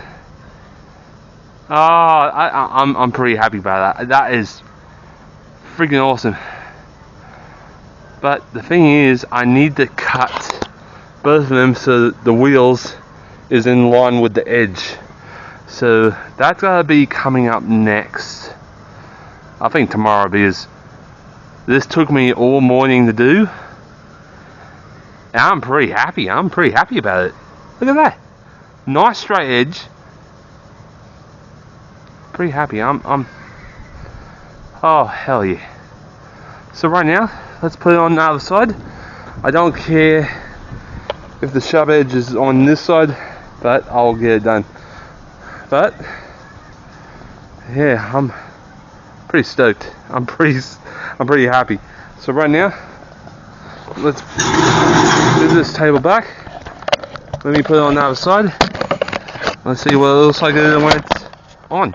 I'm pretty happy about that. That is freaking awesome. But the thing is, I need to cut both of them so the wheels is in line with the edge. So that's gonna be coming up next. I think tomorrow, because this took me all morning to do. And I'm pretty happy. I'm pretty happy about it. Look at that. Nice straight edge. Pretty happy. I'm oh hell yeah. So right now, let's put it on the other side. I don't care if the sharp edge is on this side but I'll get it done. But yeah, I'm pretty stoked. I'm pretty happy. So right now, let's move this table back. Let me put it on the other side. Let's see what it looks like when it's on.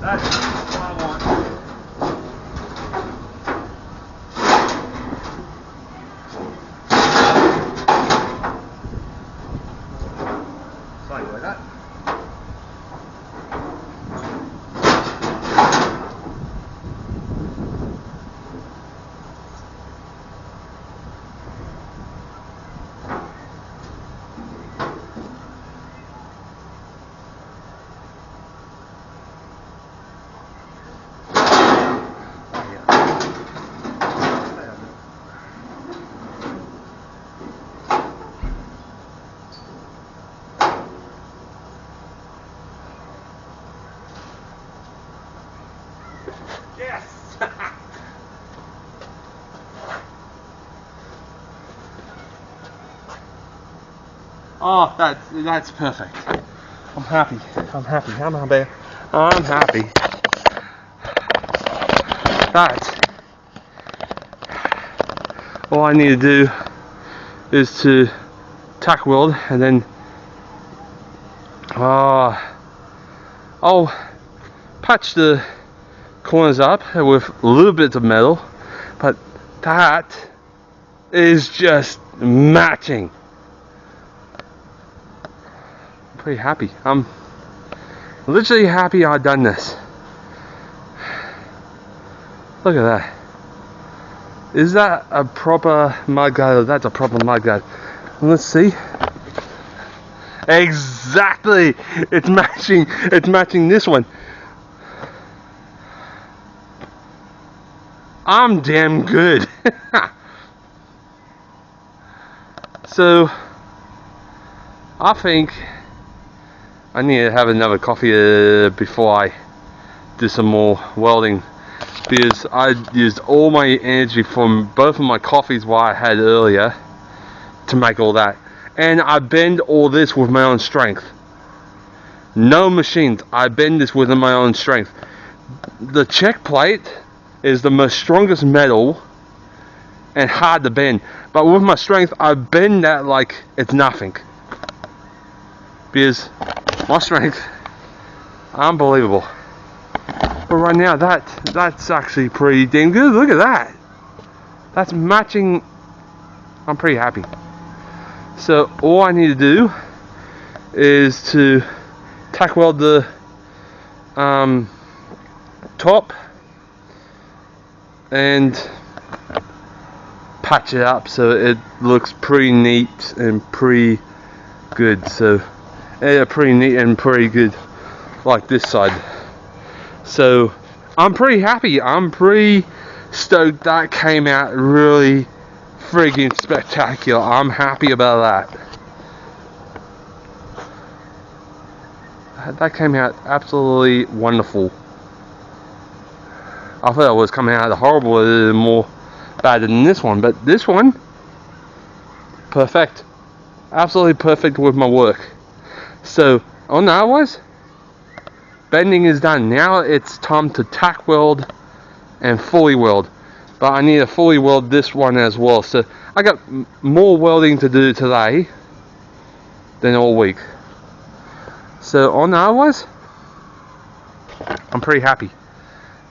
That's what I want. Something like that. Yes! Oh, that's perfect. I'm happy. I'm happy. I'm happy. I'm happy. That. All I need to do is to tack weld, and then I'll patch the corners up with little bits of metal, but that is just matching. I'm pretty happy. I'm literally happy I've done this. Look at that. Is that a proper mudguard? That's a proper mudguard. Let's see. Exactly. It's matching. It's matching this one. I'm damn good. So I think I need to have another coffee before I do some more welding, because I used all my energy from both of my coffees what I had earlier to make all that, and I bend all this with my own strength. No machines. I bend this with my own strength. The check plate is the most strongest metal and hard to bend, but with my strength I bend that like it's nothing, because my strength, unbelievable. But right now that's actually pretty damn good. Look at that. That's matching. I'm pretty happy. So all I need to do is to tack weld the top and patch it up so it looks pretty neat and pretty good. So yeah, pretty neat and pretty good, like this side. So I'm pretty happy. I'm pretty stoked. That came out really friggin' spectacular. I'm happy about that. That came out absolutely wonderful. I thought it was coming out horrible, more bad than this one, but this one, perfect. Absolutely perfect with my work. So on the otherwise, bending is done. Now it's time to tack weld and fully weld. But I need to fully weld this one as well. So I got more welding to do today than all week. So on the otherwise, I'm pretty happy.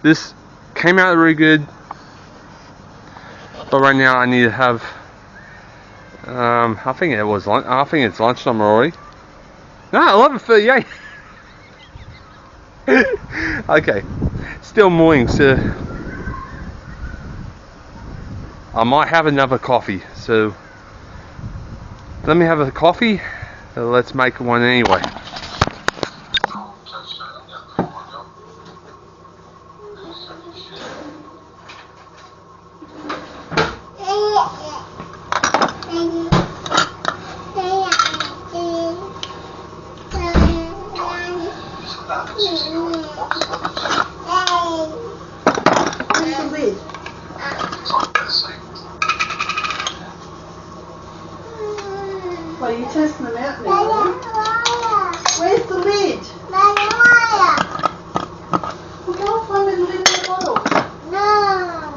This came out really good. But right now I need to have I think it's lunchtime already. No, 11:38. Okay. still morning, so I might have another coffee. So let me have a coffee. Let's make one anyway. Well, you're testing them out now. Where's the lid? Well, go and find the lid in the bottle. Yeah.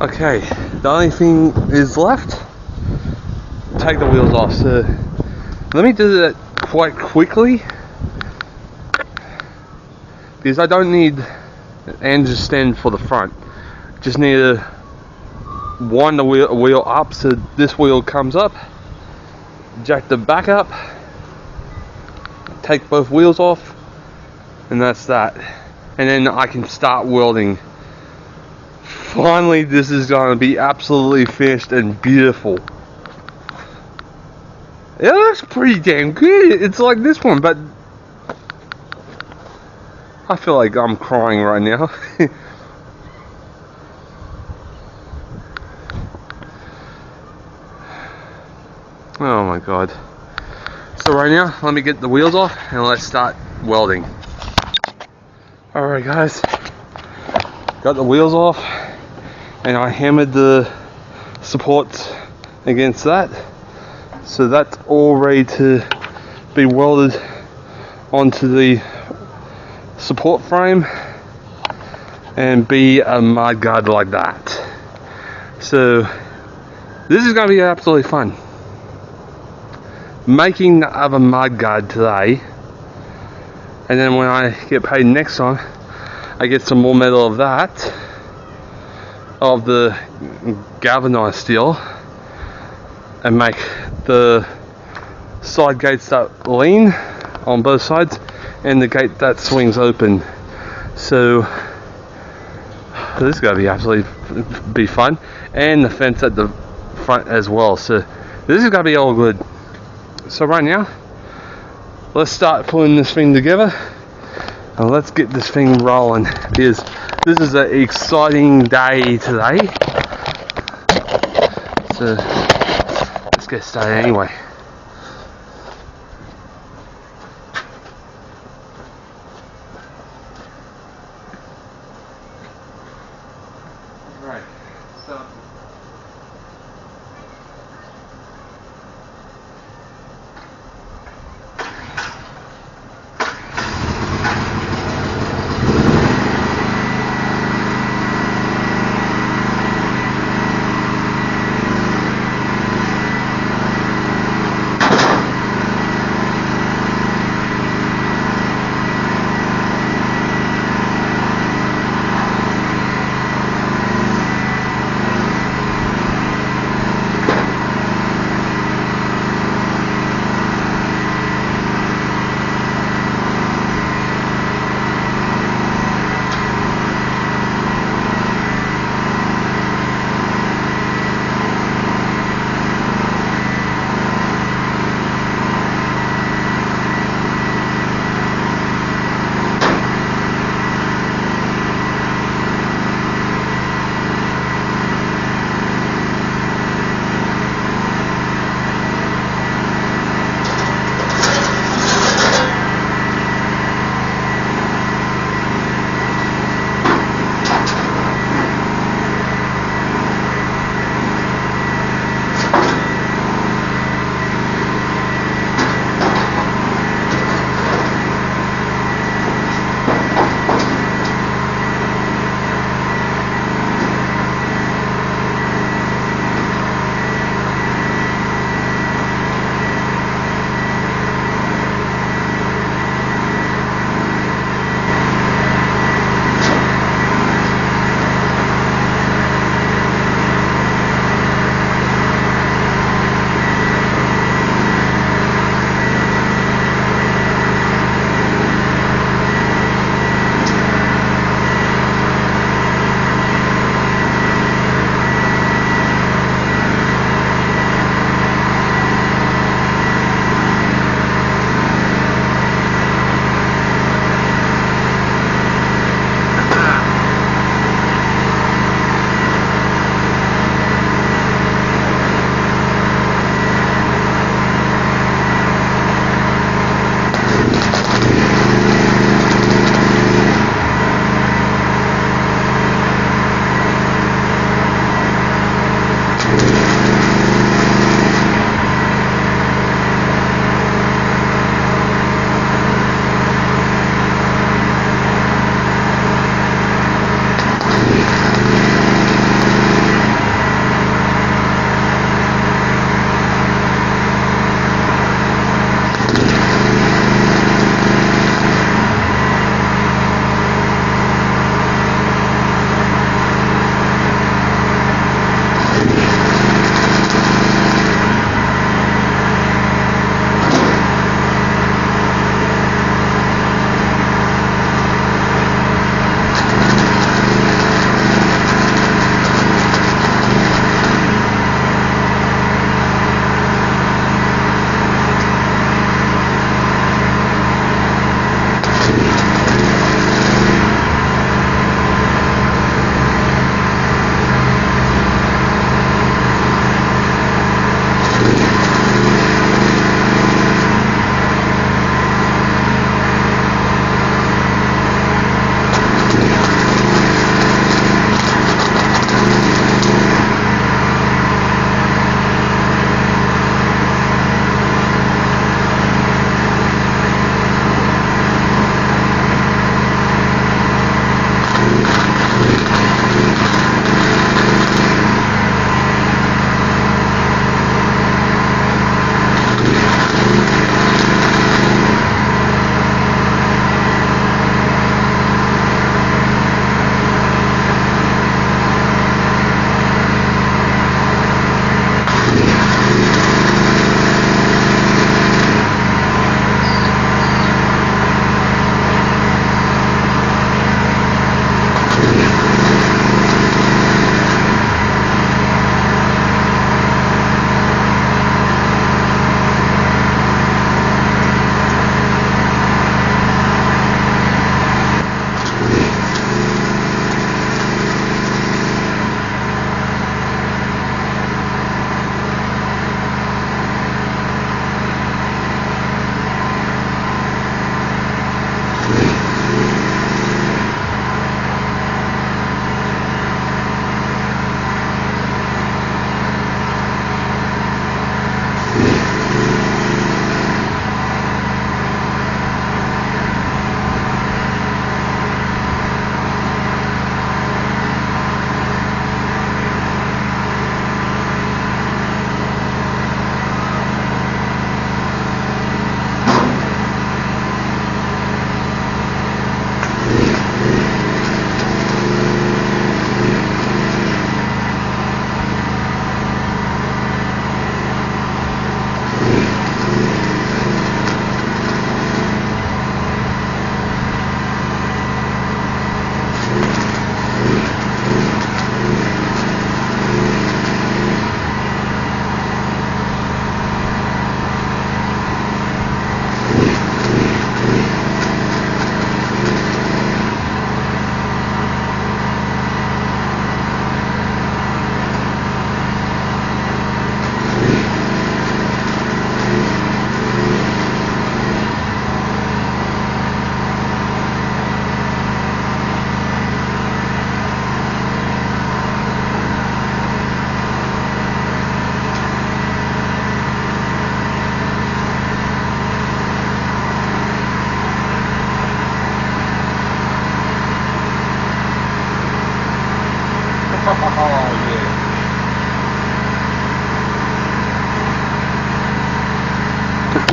Okay, the only thing is left, take the wheels off. So let me do that quite quickly because I don't need an engine stand for the front. Just need to wind the wheel up so this wheel comes up, jack the back up, take both wheels off, and that's that. And then I can start welding. Finally, this is going to be absolutely finished and beautiful. It looks pretty damn good. It's like this one, but I feel like I'm crying right now. Oh my god. So right now, let me get the wheels off and let's start welding. Alright guys, got the wheels off and I hammered the supports against that. So that's all ready to be welded onto the support frame and be a mudguard like that. So this is going to be absolutely fun. Making the other mudguard today, and then when I get paid next time I get some more metal of that, of the galvanized steel, and make the side gates that lean on both sides and the gate that swings open. So this is going to be absolutely fun, and the fence at the front as well. So this is going to be all good. So right now, let's start putting this thing together and let's get this thing rolling, because this is an exciting day today. So let's get started anyway. Right, so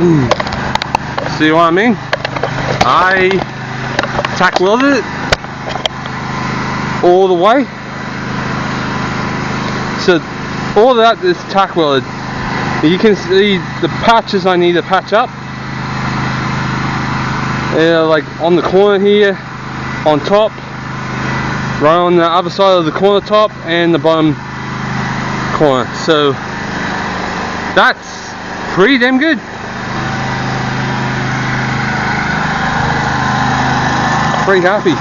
See what I mean? I tack welded it all the way. So all that is tack welded. You can see the patches I need to patch up. Like on the corner here, on top, right on the other side of the corner top, and the bottom corner. So that's pretty damn good. Pretty happy.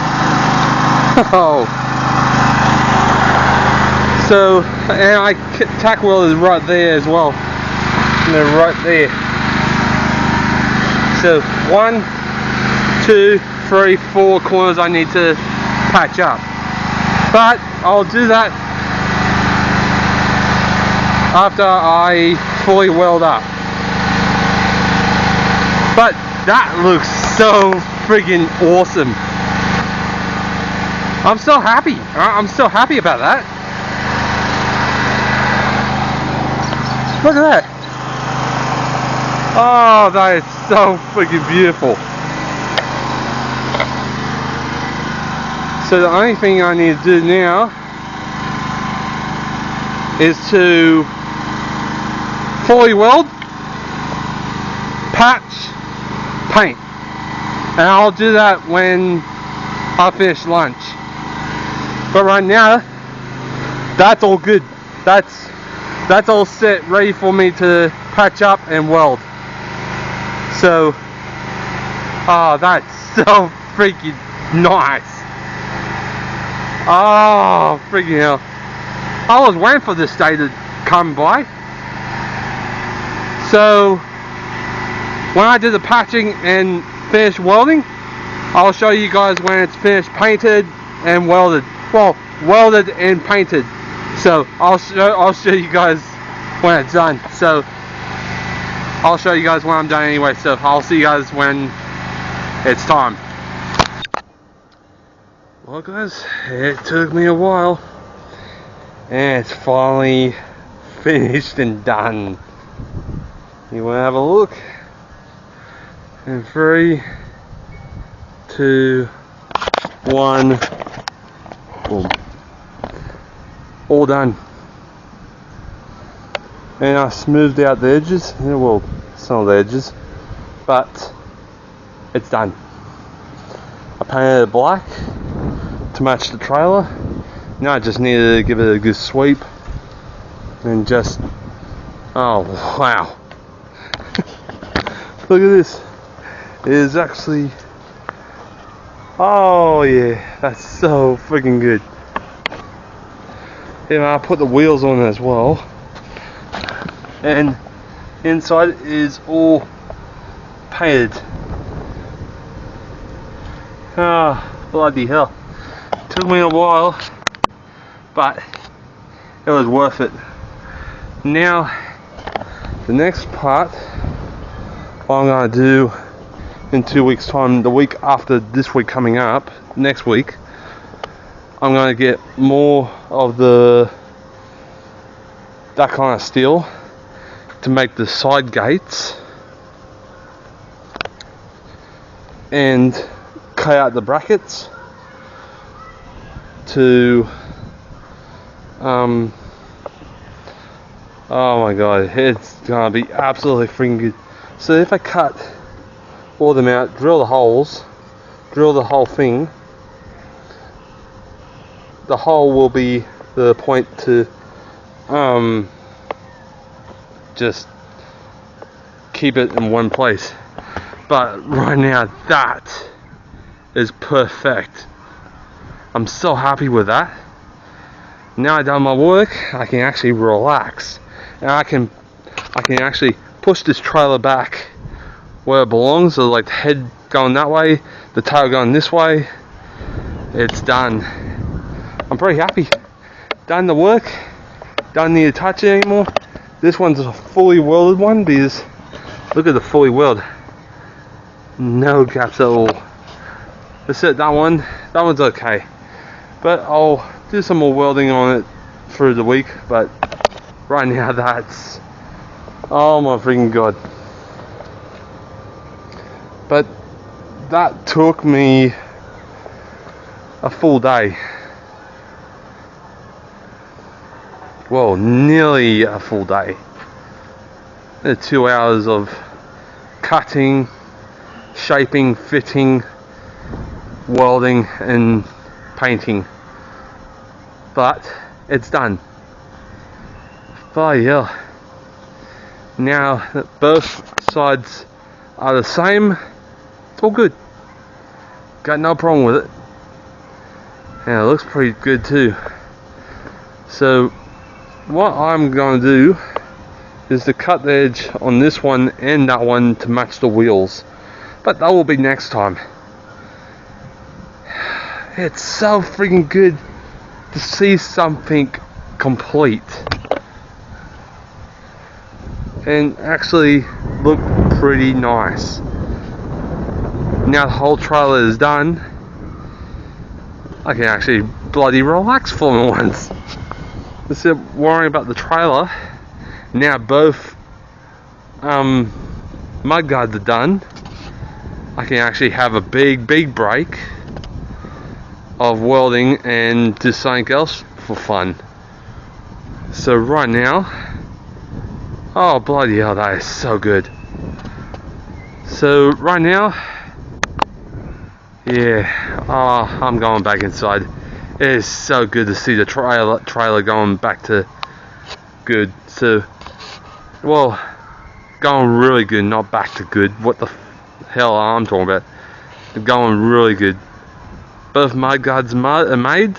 Oh. So, and I tack welded right there as well. And they're right there. So 1, 2, 3, 4 corners I need to patch up. But I'll do that after I fully weld up. But that looks so friggin' awesome. I'm so happy. I'm so happy about that. Look at that. Oh, that is so freaking beautiful. So the only thing I need to do now is to fully weld, patch, paint. And I'll do that when I finish lunch. But right now, that's all good. That's all set, ready for me to patch up and weld. So, oh, that's so freaking nice. Oh, freaking hell. I was waiting for this day to come by. So, when I do the patching and finish welding, I'll show you guys when it's finished painted and welded. Well, welded and painted. So I'll show you guys when it's done. So I'll show you guys when I'm done anyway. So I'll see you guys when it's time. Well guys, it took me a while and it's finally finished and done. You want to have a look? In 3, 2, 1, boom. All done. And I smoothed out the edges, well, some of the edges, but it's done. I painted it black to match the trailer. Now I just needed to give it a good sweep and just, oh wow. Look at this. It is actually, oh yeah, that's so freaking good. And I put the wheels on as well, and inside is all painted. Ah, bloody hell. Took me a while, but it was worth it. Now, the next part, what I'm going to do in 2 weeks time, the week after this week coming up, next week, I'm going to get more of that kind of steel to make the side gates and cut out the brackets to oh my god, it's going to be absolutely freaking good. So if I cut all them out, drill the holes, drill the whole thing, the hole will be the point to just keep it in one place. But right now that is perfect. I'm so happy with that. Now I've done my work, I can actually relax, and I can actually push this trailer back where it belongs. So like the head going that way, the tail going this way. It's done. I'm pretty happy. Done the work. Don't need to touch it anymore. This one's a fully welded one because look at the fully weld. No gaps at all. That's it, that one's okay. But I'll do some more welding on it through the week. But right now that's, oh my freaking god. But that took me a full day. Well, nearly a full day. 2 hours of cutting, shaping, fitting, welding and painting. But it's done. Oh yeah. Now that both sides are the same, it's all good. Got no problem with it. And it looks pretty good too. So what I'm going to do is to cut the edge on this one and that one to match the wheels. But that will be next time. It's so freaking good to see something complete and actually look pretty nice. Now the whole trailer is done, I can actually bloody relax for once. Instead of worrying about the trailer, now both mudguards are done. I can actually have a big break of welding and do something else for fun. So right now, oh bloody hell, that is so good. So right now, yeah, I'm going back inside. It is so good to see the trailer going back to good. So, well, going really good, not back to good. What the hell I'm talking about? Going really good. Both mudguards are made,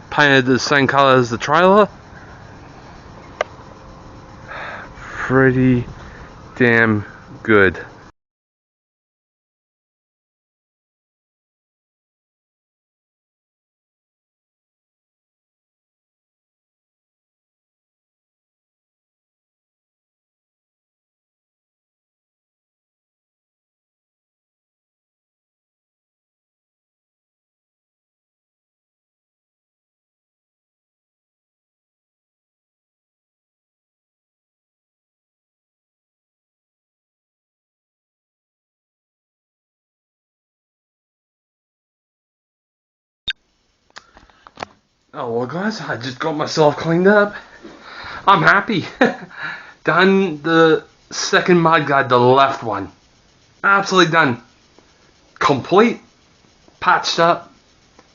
painted the same color as the trailer. Pretty damn good. Oh well guys, I just got myself cleaned up. I'm happy. Done the second mudguard, the left one. Absolutely done. Complete, patched up,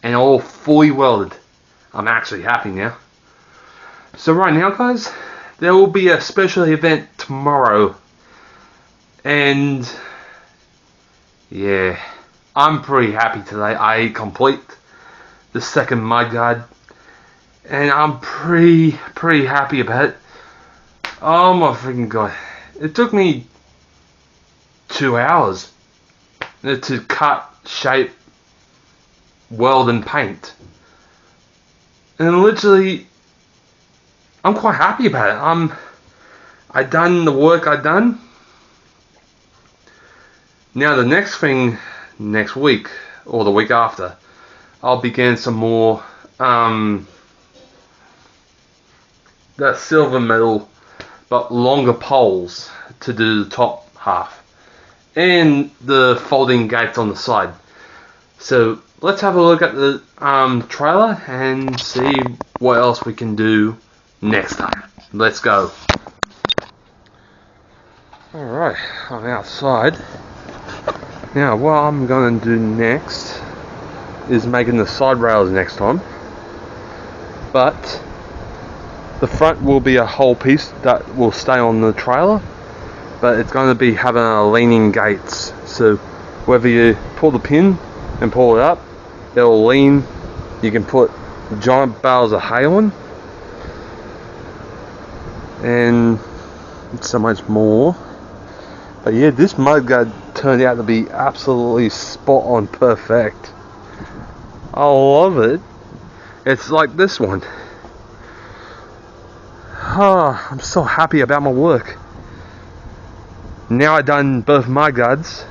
and all fully welded. I'm actually happy now. So right now guys, there will be a special event tomorrow. And yeah, I'm pretty happy today. I complete the second mudguard. And I'm pretty happy about it. Oh my freaking god. It took me 2 hours to cut, shape, weld and paint. And literally, I'm quite happy about it. I done the work I done. Now the next thing, next week, or the week after, I'll begin some more, that silver metal but longer poles to do the top half and the folding gates on the side. So let's have a look at the trailer and see what else we can do next time. Let's go. Alright, I'm outside. Now what I'm going to do next is making the side rails next time, but the front will be a whole piece that will stay on the trailer, but it's going to be having a leaning gates. So whether you pull the pin and pull it up, it'll lean. You can put giant bales of hay on, and so much more. But yeah, this mudguard turned out to be absolutely spot on perfect. I love it. It's like this one. Oh, I'm so happy about my work. Now I've done both mudguards.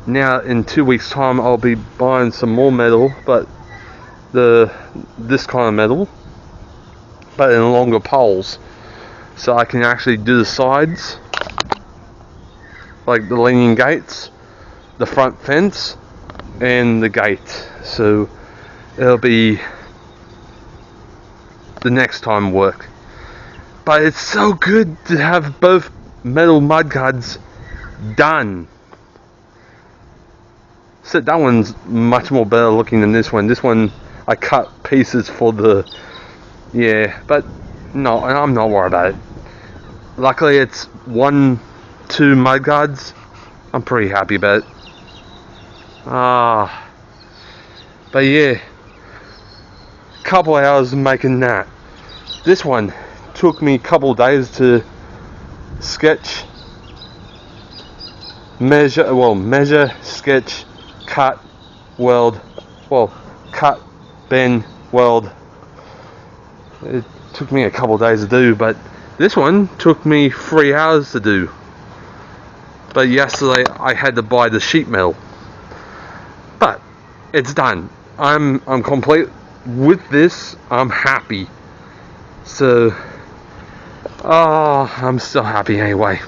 Now in 2 weeks time I'll be buying some more metal, but this kind of metal, but in longer poles, so I can actually do the sides, like the leaning gates, the front fence and the gate. So it'll be the next time work. But it's so good to have both metal mudguards done. So that one's much more better looking than this one. This one I cut pieces for the, yeah, but no, I'm not worried about it. Luckily it's 1-2 mudguards. I'm pretty happy about it. But yeah, couple hours making that. This one took me a couple days to sketch, measure, sketch, cut, weld, cut, bend, weld. It took me a couple days to do, but this one took me 3 hours to do. But yesterday I had to buy the sheet metal. But it's done. I'm complete with this. I'm happy. So, I'm so happy anyway.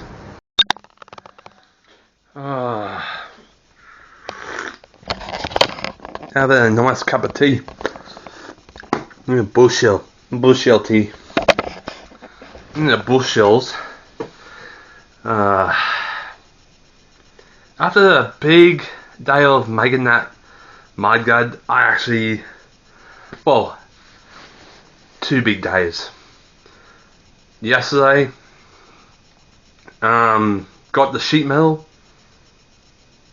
Have a nice cup of tea. Bushel tea. Bushels. After a big day of making that mudguard, I actually, 2 big days. Yesterday, got the sheet metal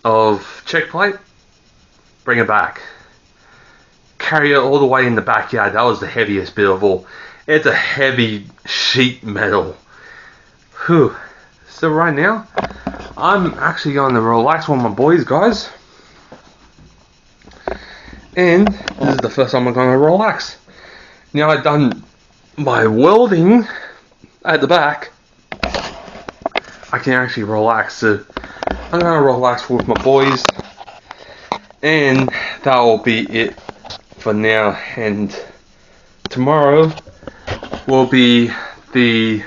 of check plate, bring it back, carry it all the way in the backyard. That was the heaviest bit of all. It's a heavy sheet metal. Whew. So right now, I'm actually going to relax with my boys, guys. And this is the first time I'm going to relax. Now I've done my welding at the back, I can actually relax. So I'm going to relax with my boys. And that will be it for now. And tomorrow will be the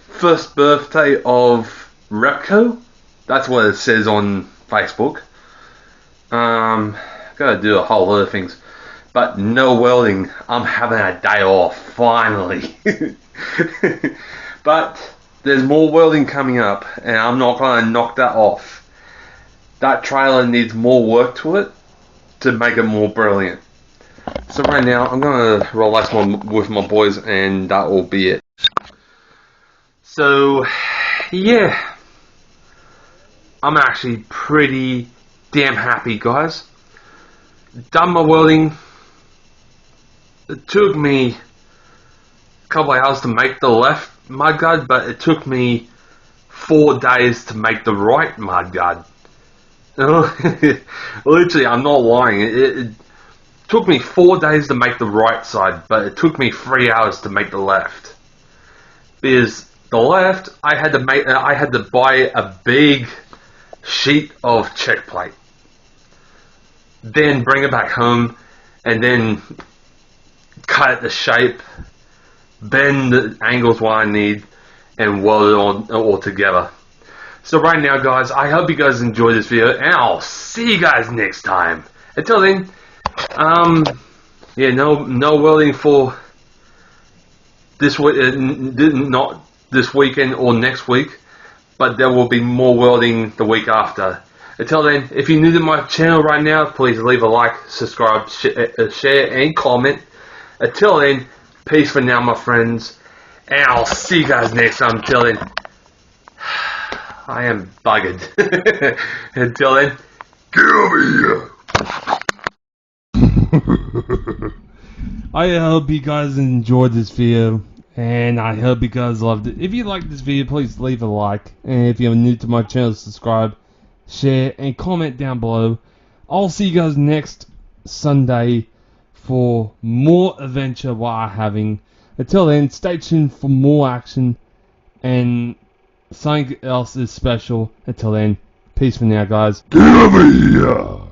first birthday of Repco. That's what it says on Facebook. Gotta do a whole lot of things, but no welding. I'm having a day off finally. But there's more welding coming up, and I'm not gonna knock that off. That trailer needs more work to it to make it more brilliant. So right now I'm gonna relax with my boys, and that will be it. So yeah, I'm actually pretty damn happy, guys. Done my welding. It took me a couple of hours to make the left mudguard, but it took me 4 days to make the right mudguard. Literally, I'm not lying. It took me 4 days to make the right side, but it took me 3 hours to make the left. Because the left, I had to buy a big sheet of check plate, then bring it back home, and then cut it to shape, bend the angles what I need, and weld it on all together. So right now, guys, I hope you guys enjoyed this video, and I'll see you guys next time. Until then, yeah, no welding for this week, not this weekend or next week, but there will be more welding the week after. Until then, if you're new to my channel right now, please leave a like, subscribe, share, and comment. Until then, peace for now, my friends, and I'll see you guys next time. Until then, I am buggered. Until then, get over here. I hope you guys enjoyed this video, and I hope you guys loved it. If you liked this video, please leave a like, and if you're new to my channel, subscribe, share, and comment down below. I'll see you guys next Sunday for more adventure while having. Until then, stay tuned for more action, and something else is special. Until then, peace for now, guys. Get over here!